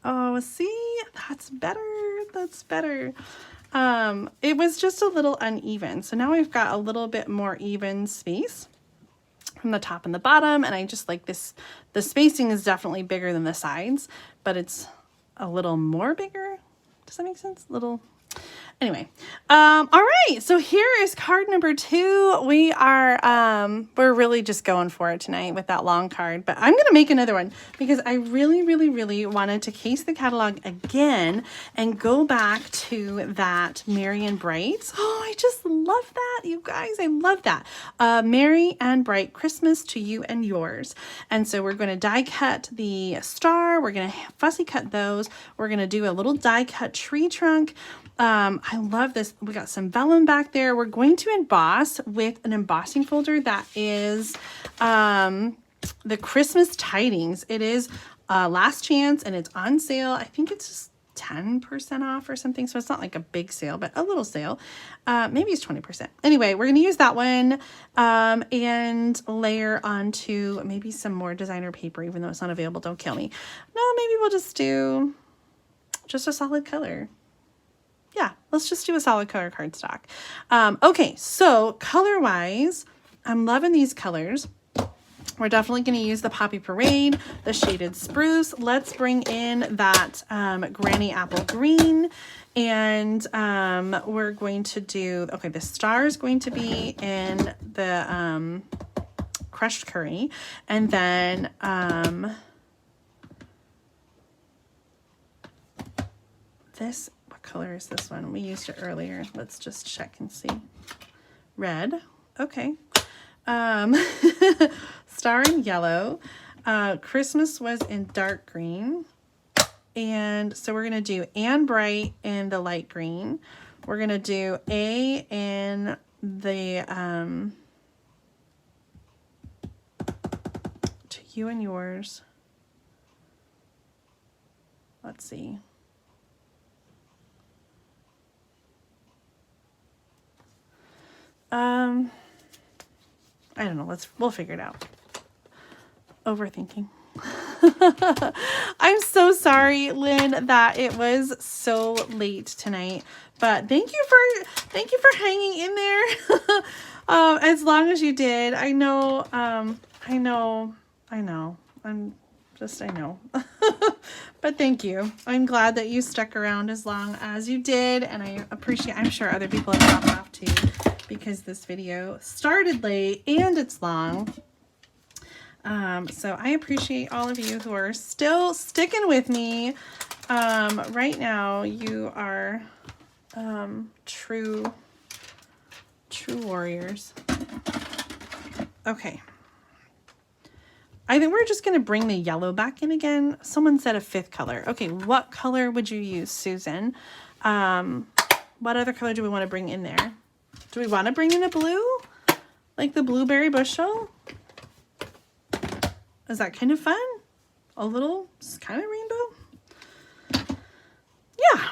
Oh, see, that's better. That's better. It was just a little uneven. So now we've got a little bit more even space from the top and the bottom. And I just like this. The spacing is definitely bigger than the sides, but it's a little more bigger. Does that make sense? Anyway, all right, so here is card number 2. We're really just going for it tonight with that long card, but I'm going to make another one because I really, really, really wanted to case the catalog again and go back to that Merry and Bright. Oh, I just love that, you guys. I love that. Merry and Bright Christmas to you and yours. And so we're going to die cut the star. We're going to fussy cut those. We're going to do a little die cut tree trunk. I love this. We got some vellum back there. We're going to emboss with an embossing folder that is the Christmas Tidings. It is last chance and it's on sale. I think it's just 10% off or something. So it's not like a big sale, but a little sale. Maybe it's 20%. Anyway, we're going to use that one and layer onto maybe some more designer paper, even though it's not available. Don't kill me. No, maybe we'll just do just a solid color. Yeah, let's just do a solid color cardstock. Okay, so color-wise, I'm loving these colors. We're definitely going to use the Poppy Parade, the Shaded Spruce. Let's bring in that Granny Apple Green. And we're going to do, okay, the star is going to be in the Crushed Curry. And then this, what color is this one? We used it earlier. Let's just check and see. Red. Okay. Star in yellow. Christmas was in dark green. And so we're going to do Anne Bright in the light green. We're going to do A in the To You and Yours. Let's see. I don't know. We'll figure it out. Overthinking. I'm so sorry, Lynn, that it was so late tonight. But thank you for hanging in there as long as you did. I know. I know. I know. But thank you. I'm glad that you stuck around as long as you did, and I appreciate. I'm sure other people have dropped off too, because this video started late and it's long. So I appreciate all of you who are still sticking with me. Right now, you are true warriors. Okay. I think we're just going to bring the yellow back in again. Someone said a 5th color. Okay, what color would you use, Susan? What other color do we want to bring in there? Do we want to bring in a blue? Like the blueberry bushel? Is that kind of fun? A little kind of rainbow? Yeah.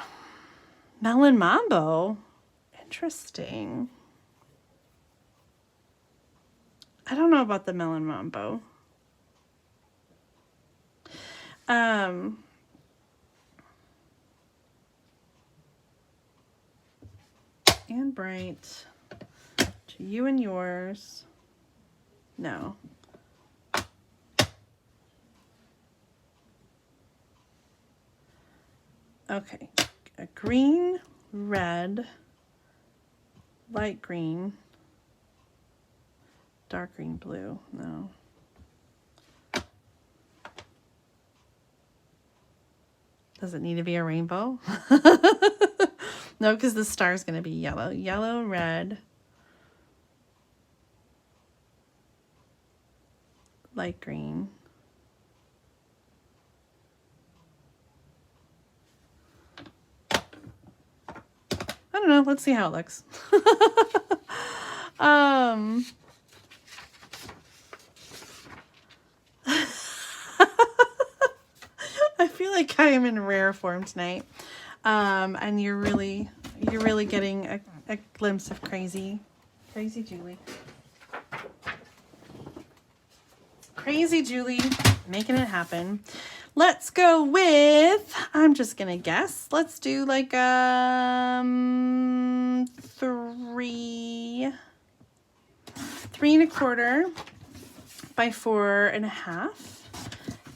Melon Mambo. Interesting. I don't know about the Melon Mambo. And bright. To you and yours. No. Okay. A green, red, light green, dark green, blue. No. Does it need to be a rainbow? No, because the star is going to be yellow. Yellow, red, light green. I don't know. Let's see how it looks. I feel like I am in rare form tonight. And you're really getting a glimpse of crazy Julie. Crazy Julie, making it happen. Let's go with, I'm just gonna guess. Let's do like 3 3¼ by 4½.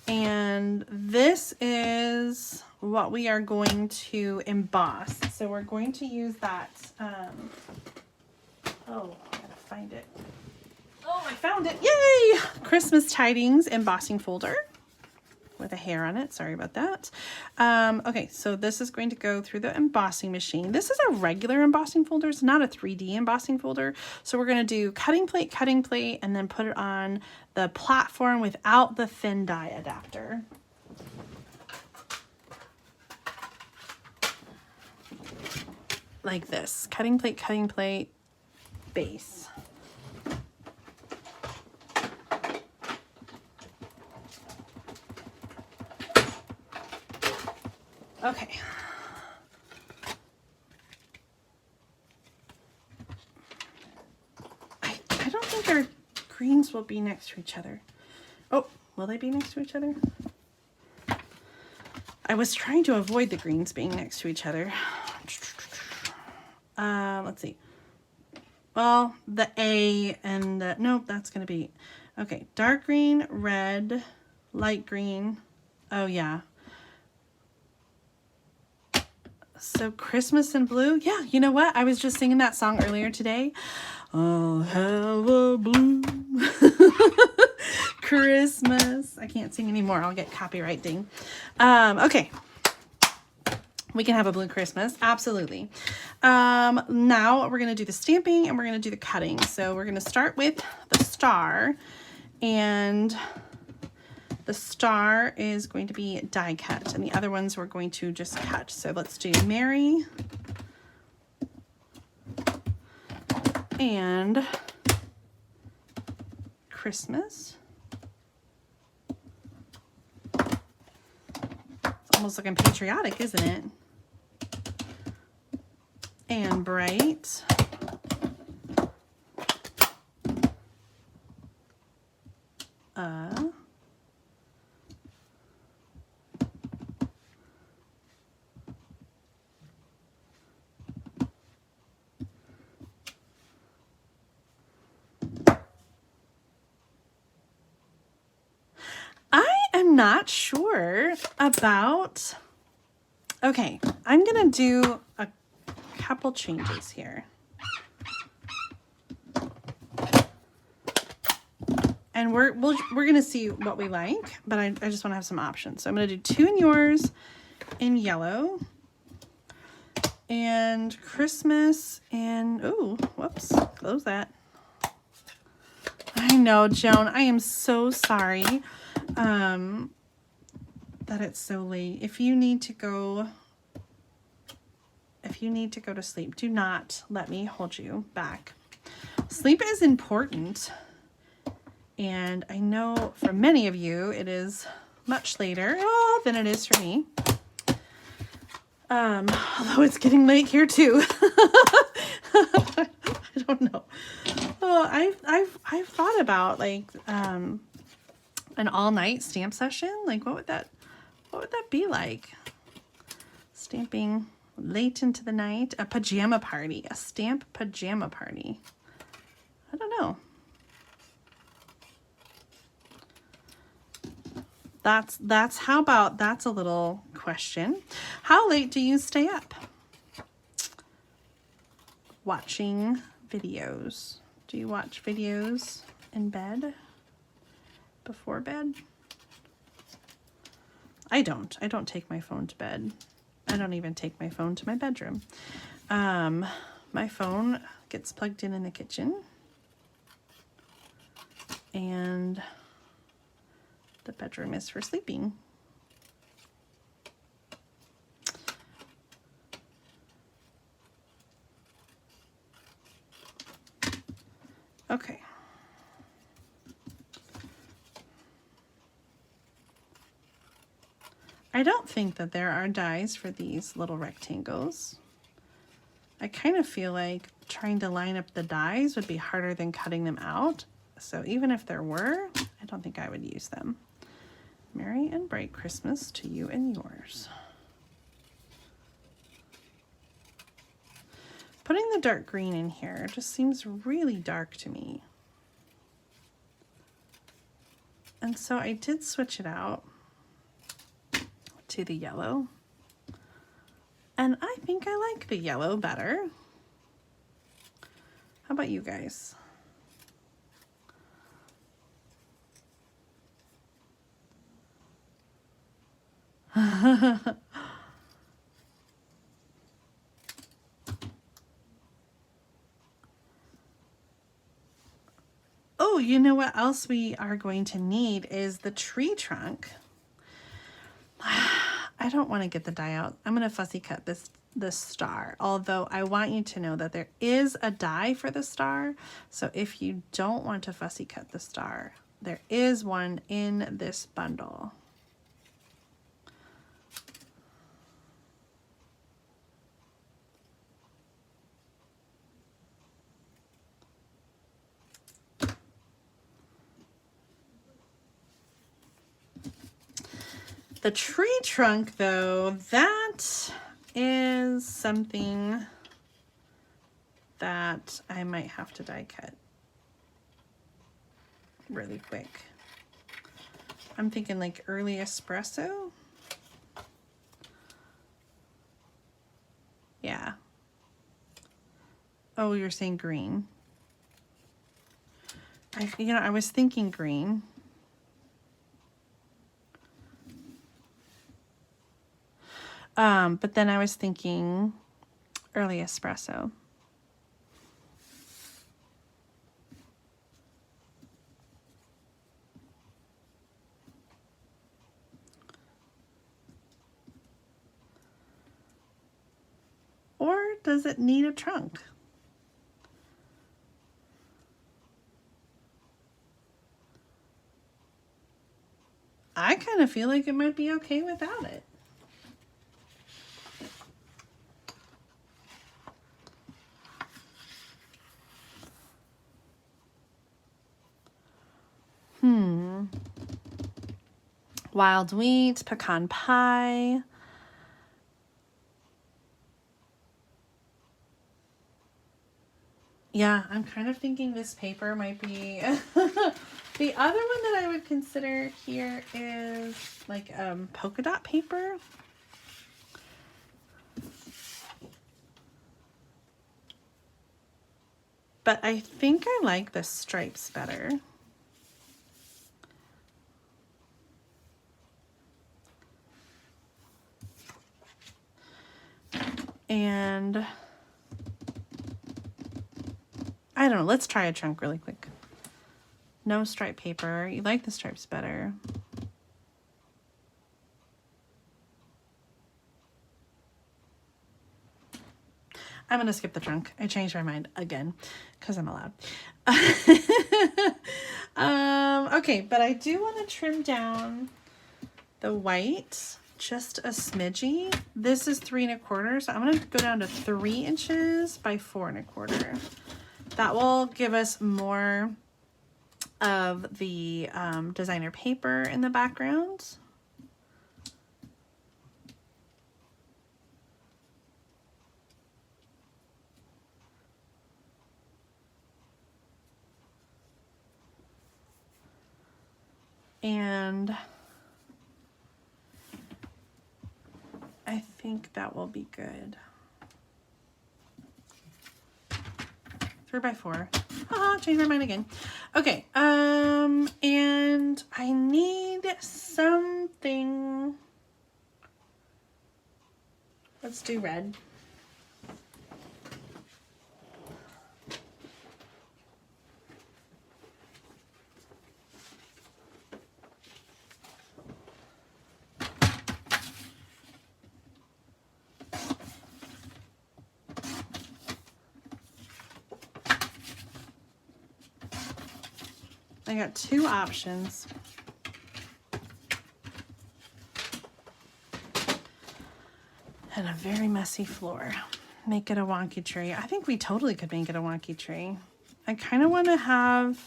And this is what we are going to emboss. So we're going to use that, oh, I gotta find it. Oh, I found it, yay! Christmas Tidings embossing folder with a hair on it, sorry about that. Okay, so this is going to go through the embossing machine. This is a regular embossing folder, it's not a 3D embossing folder. So we're gonna do cutting plate, and then put it on the platform without the thin die adapter. Like this, cutting plate, base. Okay. I don't think our greens will be next to each other. Oh, will they be next to each other? I was trying to avoid the greens being next to each other. Let's see. Well, the A and the, nope, that's going to be, okay, dark green, red, light green. Oh, yeah. So Christmas and blue. Yeah, you know what? I was just singing that song earlier today. I'll have a blue Christmas. I can't sing anymore. I'll get copyright ding. Okay. We can have a blue Christmas. Absolutely. Now we're going to do the stamping and we're going to do the cutting. So we're going to start with the star, and the star is going to be die cut, and the other ones we're going to just cut. So let's do Merry and Christmas. It's almost looking patriotic, isn't it? And bright. not sure about, okay, I'm going to do a couple changes here. And we're going to see what we like, but I just want to have some options. So I'm going to do 2 in yours in yellow, and Christmas in, oh, whoops, close that. I know, Joan, I am so sorry that it's so late. If you need to go to sleep, do not let me hold you back. Sleep is important. And I know for many of you, it is much later than it is for me. Although it's getting late here too. I don't know. Oh, I've thought about like an all-night stamp session. Like what would that be like? Stamping late into the night, a pajama party, a stamp pajama party. I don't know. How about that's a little question. How late do you stay up? Watching videos. Do you watch videos in bed? Before bed? I don't. I don't take my phone to bed. I don't even take my phone to my bedroom. My phone gets plugged in the kitchen. And the bedroom is for sleeping. Okay. I don't think that there are dies for these little rectangles. I kind of feel like trying to line up the dies would be harder than cutting them out. So even if there were, I don't think I would use them. Merry and bright Christmas to you and yours. Putting the dark green in here just seems really dark to me. And so I did switch it out to the yellow. And I think I like the yellow better. How about you guys? Oh, you know what else we are going to need is the tree trunk. I don't want to get the die out. I'm going to fussy cut this star, although I want you to know that there is a die for the star. So if you don't want to fussy cut the star, there is one in this bundle. The tree trunk, though, that is something that I might have to die cut really quick. I'm thinking like early espresso. Yeah. Oh, you're saying green. I was thinking green. But then I was thinking early espresso. Or does it need a trunk? I kind of feel like it might be okay without it. Wild wheat, pecan pie. Yeah, I'm kind of thinking this paper might be The other one that I would consider here is like polka dot paper. But I think I like the stripes better. And I don't know, let's try a chunk really quick. No stripe paper. You like the stripes better. I'm gonna skip the trunk. I changed my mind again because I'm allowed. Okay, but I do want to trim down the white just a smidgy. This is 3 1/4, so I'm gonna go down to 3 inches by 4 1/4. That will give us more of the designer paper in the background. And I think that will be good. 3 by 4. Haha, changed my mind again. Okay, and I need something. Let's do red. I got 2 options. And a very messy floor. Make it a wonky tree. I think we totally could make it a wonky tree. I kind of want to have,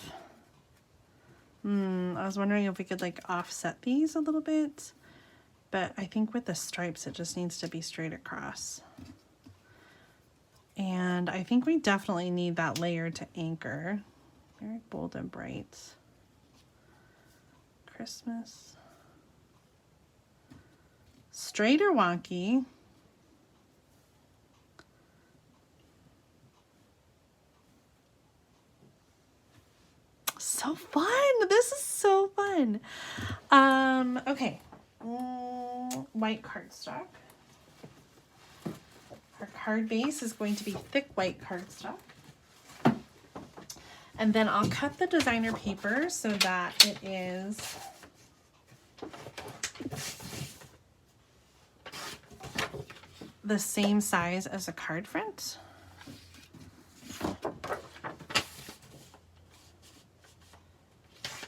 I was wondering if we could like offset these a little bit, but I think with the stripes, it just needs to be straight across. And I think we definitely need that layer to anchor. Very bold and bright. Christmas. Straight or wonky? So fun. This is so fun. Okay. White cardstock. Our card base is going to be thick white cardstock. And then I'll cut the designer paper so that it is the same size as a card front.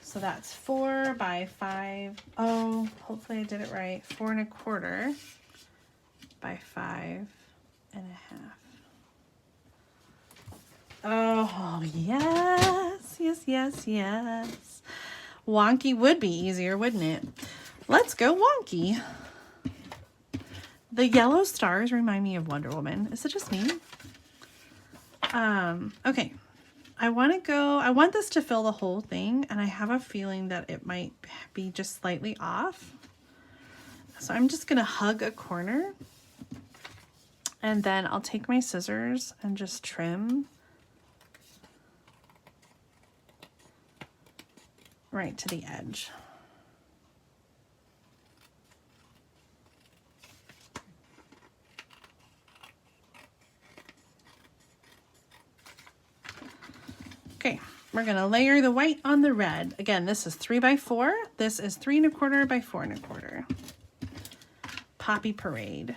So that's 4 by 5. Oh, hopefully I did it right. 4 1/4 by 5 1/2. Oh, yes, yes, yes, yes. Wonky would be easier, wouldn't it? Let's go wonky. The yellow stars remind me of Wonder Woman. Is it just me? Okay. I want this to fill the whole thing, and I have a feeling that it might be just slightly off. So I'm just gonna hug a corner, and then I'll take my scissors and just trim right to the edge. Okay, we're gonna layer the white on the red. Again, this is 3 by 4. This is 3 1/4 by 4 1/4. Poppy Parade.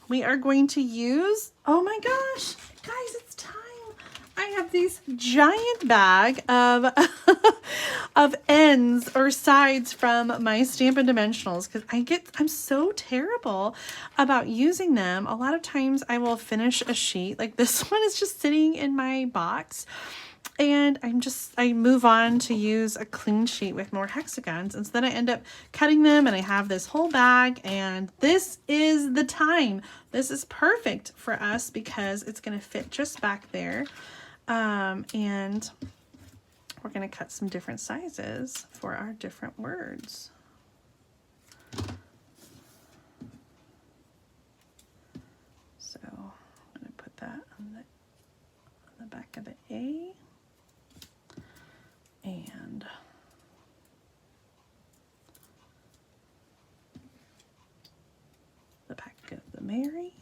We are going to use, oh my gosh, guys, it's time. I have these giant bag of of ends or sides from my Stampin' Dimensionals because I'm so terrible about using them. A lot of times I will finish a sheet like this one is just sitting in my box, and I move on to use a clean sheet with more hexagons, and so then I end up cutting them and I have this whole bag, and this is the time. This is perfect for us because it's going to fit just back there. And we're going to cut some different sizes for our different words. So I'm going to put that on the back of the A, and the back of the Mary.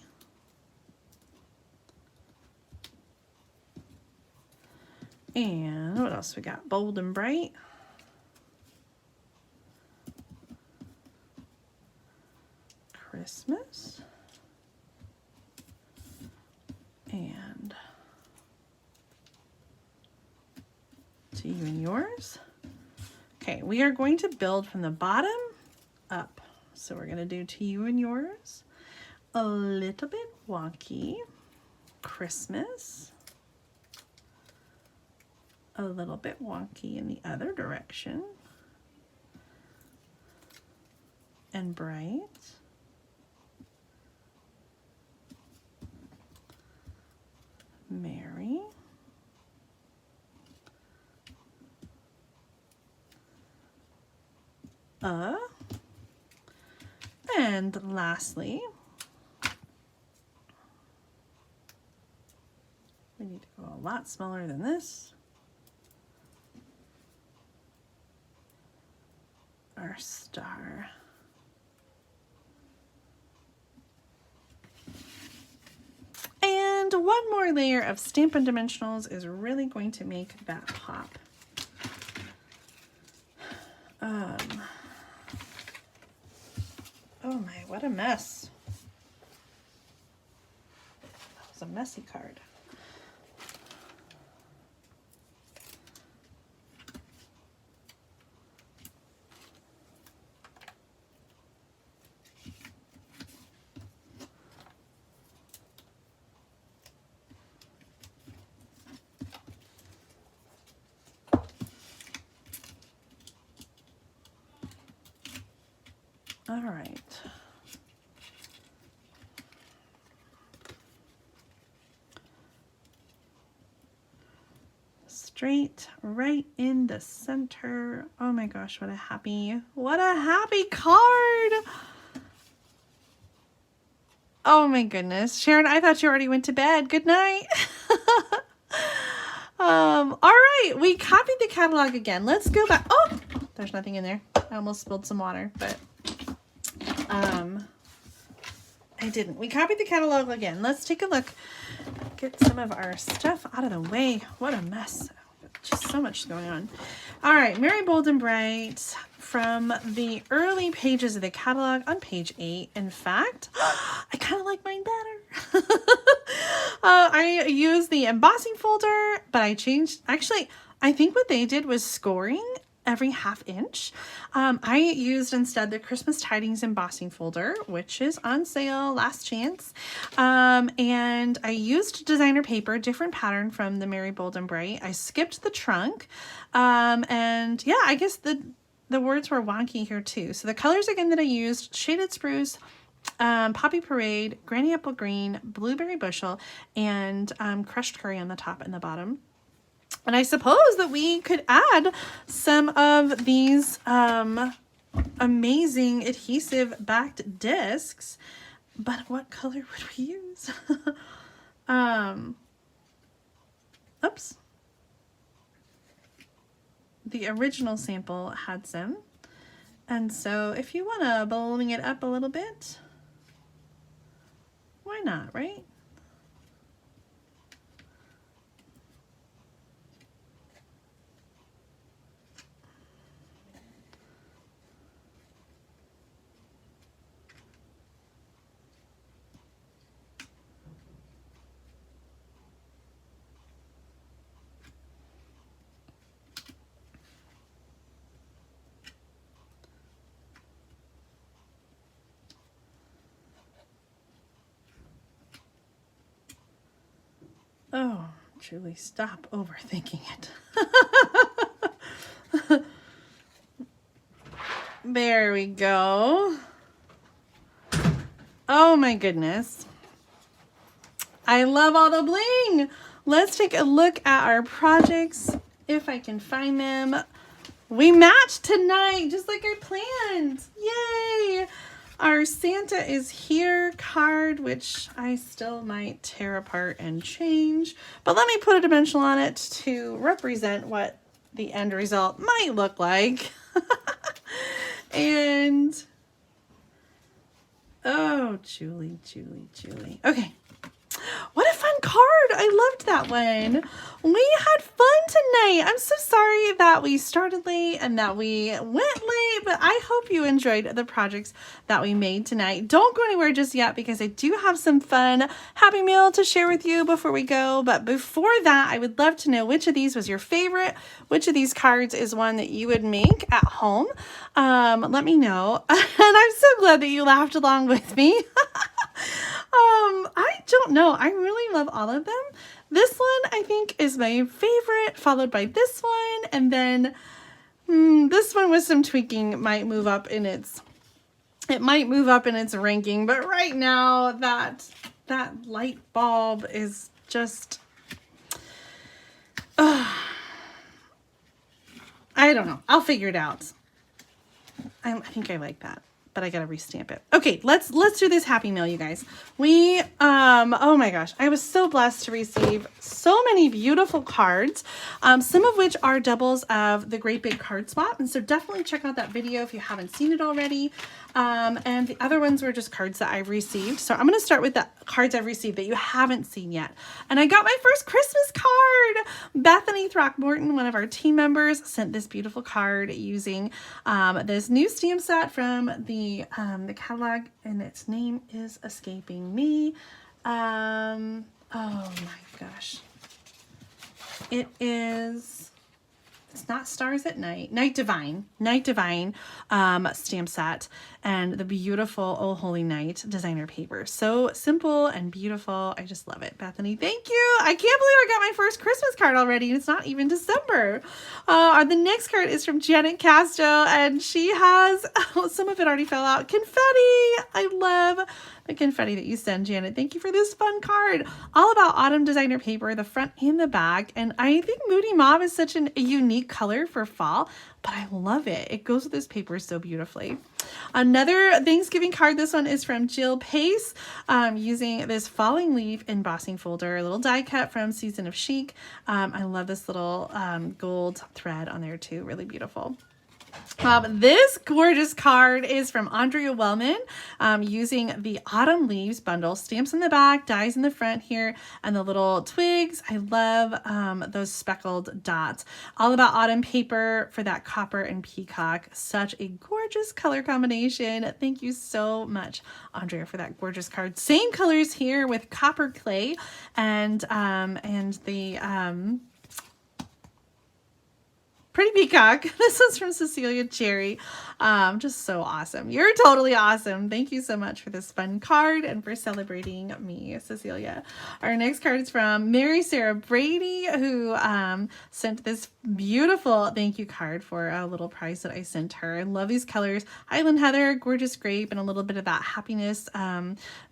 And what else we got? Bold and bright. Christmas. And to you and yours. Okay, we are going to build from the bottom up. So we're going to do to you and yours. A little bit wonky. Christmas. A little bit wonky in the other direction, and bright, Mary, and lastly, we need to go a lot smaller than this. Our star. And one more layer of Stampin' Dimensionals is really going to make that pop. Oh my, what a mess. That was a messy card. All right. Straight right in the center. Oh my gosh, what a happy card. Oh my goodness. Sharon, I thought you already went to bed. Good night. All right, we copied the catalog again. Let's go back. Oh, there's nothing in there. I almost spilled some water, but I didn't. We copied the catalog again. Let's take a look. Get some of our stuff out of the way. What a mess. Just so much going on. All right, Mary Bold and Bright from the early pages of the catalog on page 8. In fact, I kind of like mine better. I used the embossing folder, but I changed. Actually, I think what they did was scoring every ½ inch. I used instead the Christmas Tidings embossing folder, which is on sale, last chance. And I used designer paper, different pattern from the Mary Bold and Bright. I skipped the trunk. And yeah, I guess the words were wonky here too. So the colors again that I used: Shaded Spruce, Poppy Parade, Granny Apple Green, Blueberry Bushel, and Crushed Curry on the top and the bottom. And I suppose that we could add some of these amazing adhesive backed discs, but what color would we use? Oops. The original sample had some. And so if you want to bling it up a little bit, why not, right? Oh, Julie, stop overthinking it. There we go. Oh my goodness. I love all the bling. let's take a look at our projects, if I can find them. We matched tonight, just like I planned. Yay! Our Santa is here card, which I still might tear apart and change. But let me put a dimensional on it to represent what the end result might look like. And, oh, Julie. Okay. What a fun card. I loved that one. We had fun tonight. I'm so sorry that we started late and that we went late, but I hope you enjoyed the projects that we made tonight. Don't go anywhere just yet because I do have some fun Happy Meal to share with you before we go. But before that, I would love to know which of these was your favorite. Which of these cards is one that you would make at home? Let me know. And I'm so glad that you laughed along with me. I don't know. I really love all of them. This one I think is my favorite, followed by this one, and then this one with some tweaking might move up in its ranking, but right now that light bulb is just I don't know. I'll figure it out. I think I like that, but I gotta restamp it. Okay, let's do this Happy Meal, you guys. We oh my gosh, I was so blessed to receive so many beautiful cards, some of which are doubles of the Great Big Card Swap, and so definitely check out that video if you haven't seen it already. And the other ones were just cards that I've received. So I'm going to start with the cards I've received that you haven't seen yet. And I got my first Christmas card. Bethany Throckmorton, one of our team members, sent this beautiful card using this new stamp set from the catalog, and its name is escaping me. Oh my gosh. It's not Stars at Night. Night Divine stamp set, and the beautiful Oh Holy Night designer paper. So simple and beautiful. I just love it. Bethany, thank you. I can't believe I got my first Christmas card already. It's not even December. The next card is from Janet Castro, and she has, some of it already fell out, confetti. I love the confetti that you send, Janet. Thank you for this fun card. All about autumn designer paper, the front and the back. And I think Moody Mauve is such a unique color for fall, but I love it. It goes with this paper so beautifully. Another Thanksgiving card, this one is from Jill Pace, using this falling leaf embossing folder, a little die cut from Season of Chic. I love this little gold thread on there too, really beautiful. This gorgeous card is from Andrea Wellman, using the Autumn Leaves bundle, stamps in the back, dies in the front here, and the little twigs. I love those speckled dots. All about autumn paper for that copper and peacock. Such a gorgeous color combination. Thank you so much, Andrea, for that gorgeous card. Same colors here with copper clay and the Pretty Peacock. This is from Cecilia Cherry. Just so awesome. You're totally awesome. Thank you so much for this fun card and for celebrating me, Cecilia. Our next card is from Mary Sarah Brady, who sent this beautiful thank you card for a little prize that I sent her. I love these colors. Highland Heather, Gorgeous Grape, and a little bit of that Happiness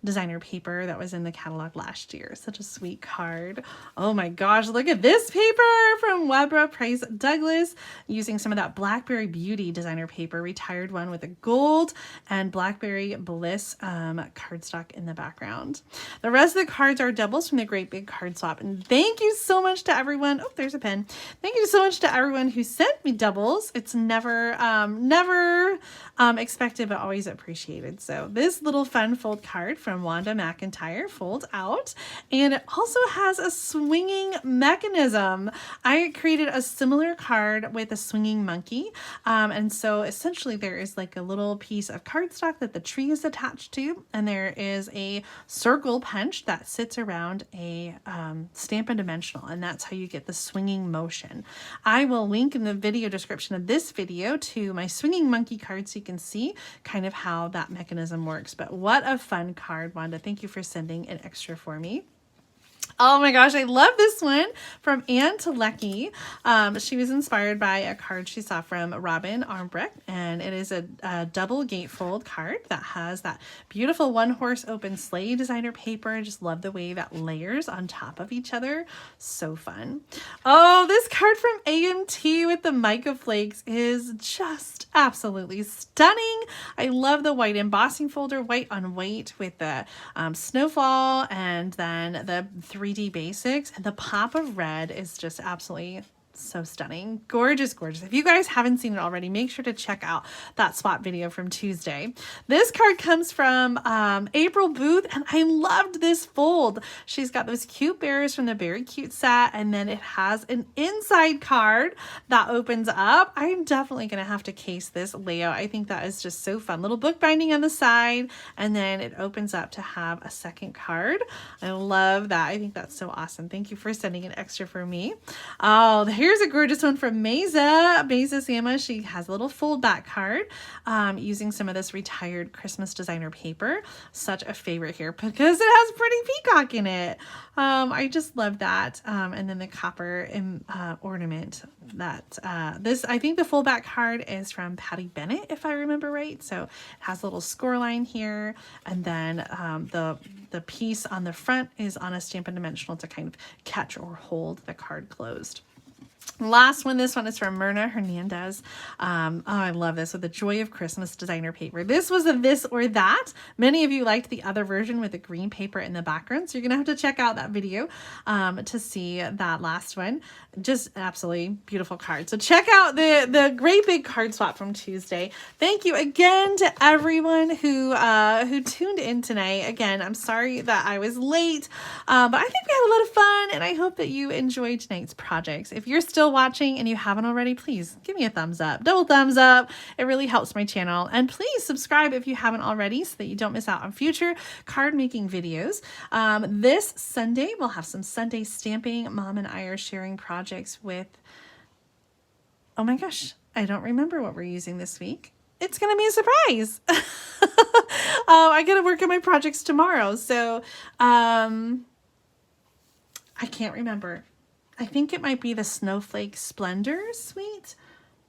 designer paper that was in the catalog last year. Such a sweet card. Oh my gosh, look at this paper from Webra Price Douglas, using some of that Blackberry Beauty designer paper, retired one with a gold and Blackberry Bliss cardstock in the background. The rest of the cards are doubles from the Great Big Card Swap. And thank you so much to everyone. Oh, there's a pen. Thank you so much to everyone who sent me doubles. It's never expected, but always appreciated. So this little fun fold card from Wanda McIntyre folds out, and it also has a swinging mechanism. I created a similar card with a swinging monkey, and so essentially there is like a little piece of cardstock that the tree is attached to, and there is a circle punch that sits around a Stampin' Dimensional, and that's how you get the swinging motion. I will link in the video description of this video to my swinging monkey card so you can see kind of how that mechanism works. But what a fun card, Wanda. Thank you for sending an extra for me. Oh my gosh, I love this one from Anne Telecki. She was inspired by a card she saw from Robin Armbrecht, and it is a double gatefold card that has that beautiful one-horse open sleigh designer paper. I just love the way that layers on top of each other. So fun. Oh, this card from AMT with the mica flakes is just absolutely stunning. I love the white embossing folder, white on white with the snowfall and then the 3D basics, and the pop of red is just absolutely so stunning. Gorgeous, gorgeous. If you guys haven't seen it already, make sure to check out that swap video from Tuesday. This card comes from April Booth, and I loved this fold. She's got those cute bears from the Very Cute set, and then it has an inside card that opens up. I'm definitely going to have to case this layout. I think that is just so fun. Little book binding on the side, and then it opens up to have a second card. I love that. I think that's so awesome. Thank you for sending an extra for me. Oh, here's a gorgeous one from Mesa Sama. She has a little fold back card using some of this retired Christmas designer paper. Such a favorite here because it has pretty peacock in it. I just love that. And then the copper ornament that I think the fold back card is from Patty Bennett, if I remember right. So it has a little score line here, and then the piece on the front is on a Stampin' Dimensional to kind of catch or hold the card closed. Last one, this one is from Myrna Hernandez. Oh, I love this with the Joy of Christmas designer paper. This was a this or that. Many of you liked the other version with the green paper in the background, so you're gonna have to check out that video to see that last one. Just absolutely beautiful card. So check out the great big card swap from Tuesday. Thank you again to everyone who tuned in tonight. Again, I'm sorry that I was late, but I think we had a lot of fun, and I hope that you enjoyed tonight's projects. If you're still watching and you haven't already, please give me a thumbs up, double thumbs up. It really helps my channel. And please subscribe if you haven't already so that you don't miss out on future card making videos. This Sunday, we'll have some Sunday stamping. Mom and I are sharing projects with, oh my gosh, I don't remember what we're using this week. It's going to be a surprise. I got to work on my projects tomorrow. So I can't remember. I think it might be the Snowflake Splendor Suite.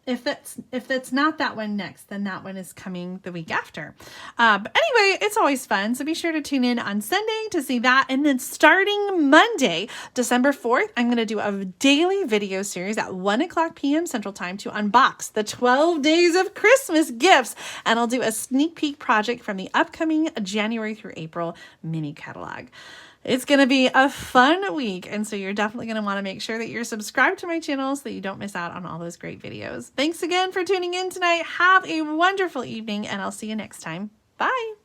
If that's not that one next, then that one is coming the week after. But anyway, it's always fun. So be sure to tune in on Sunday to see that. And then starting Monday, December 4th, I'm going to do a daily video series at 1:00 p.m. Central Time to unbox the 12 days of Christmas gifts. And I'll do a sneak peek project from the upcoming January through April mini catalog. It's going to be a fun week, and so you're definitely going to want to make sure that you're subscribed to my channel so that you don't miss out on all those great videos. Thanks again for tuning in tonight. Have a wonderful evening, and I'll see you next time. Bye!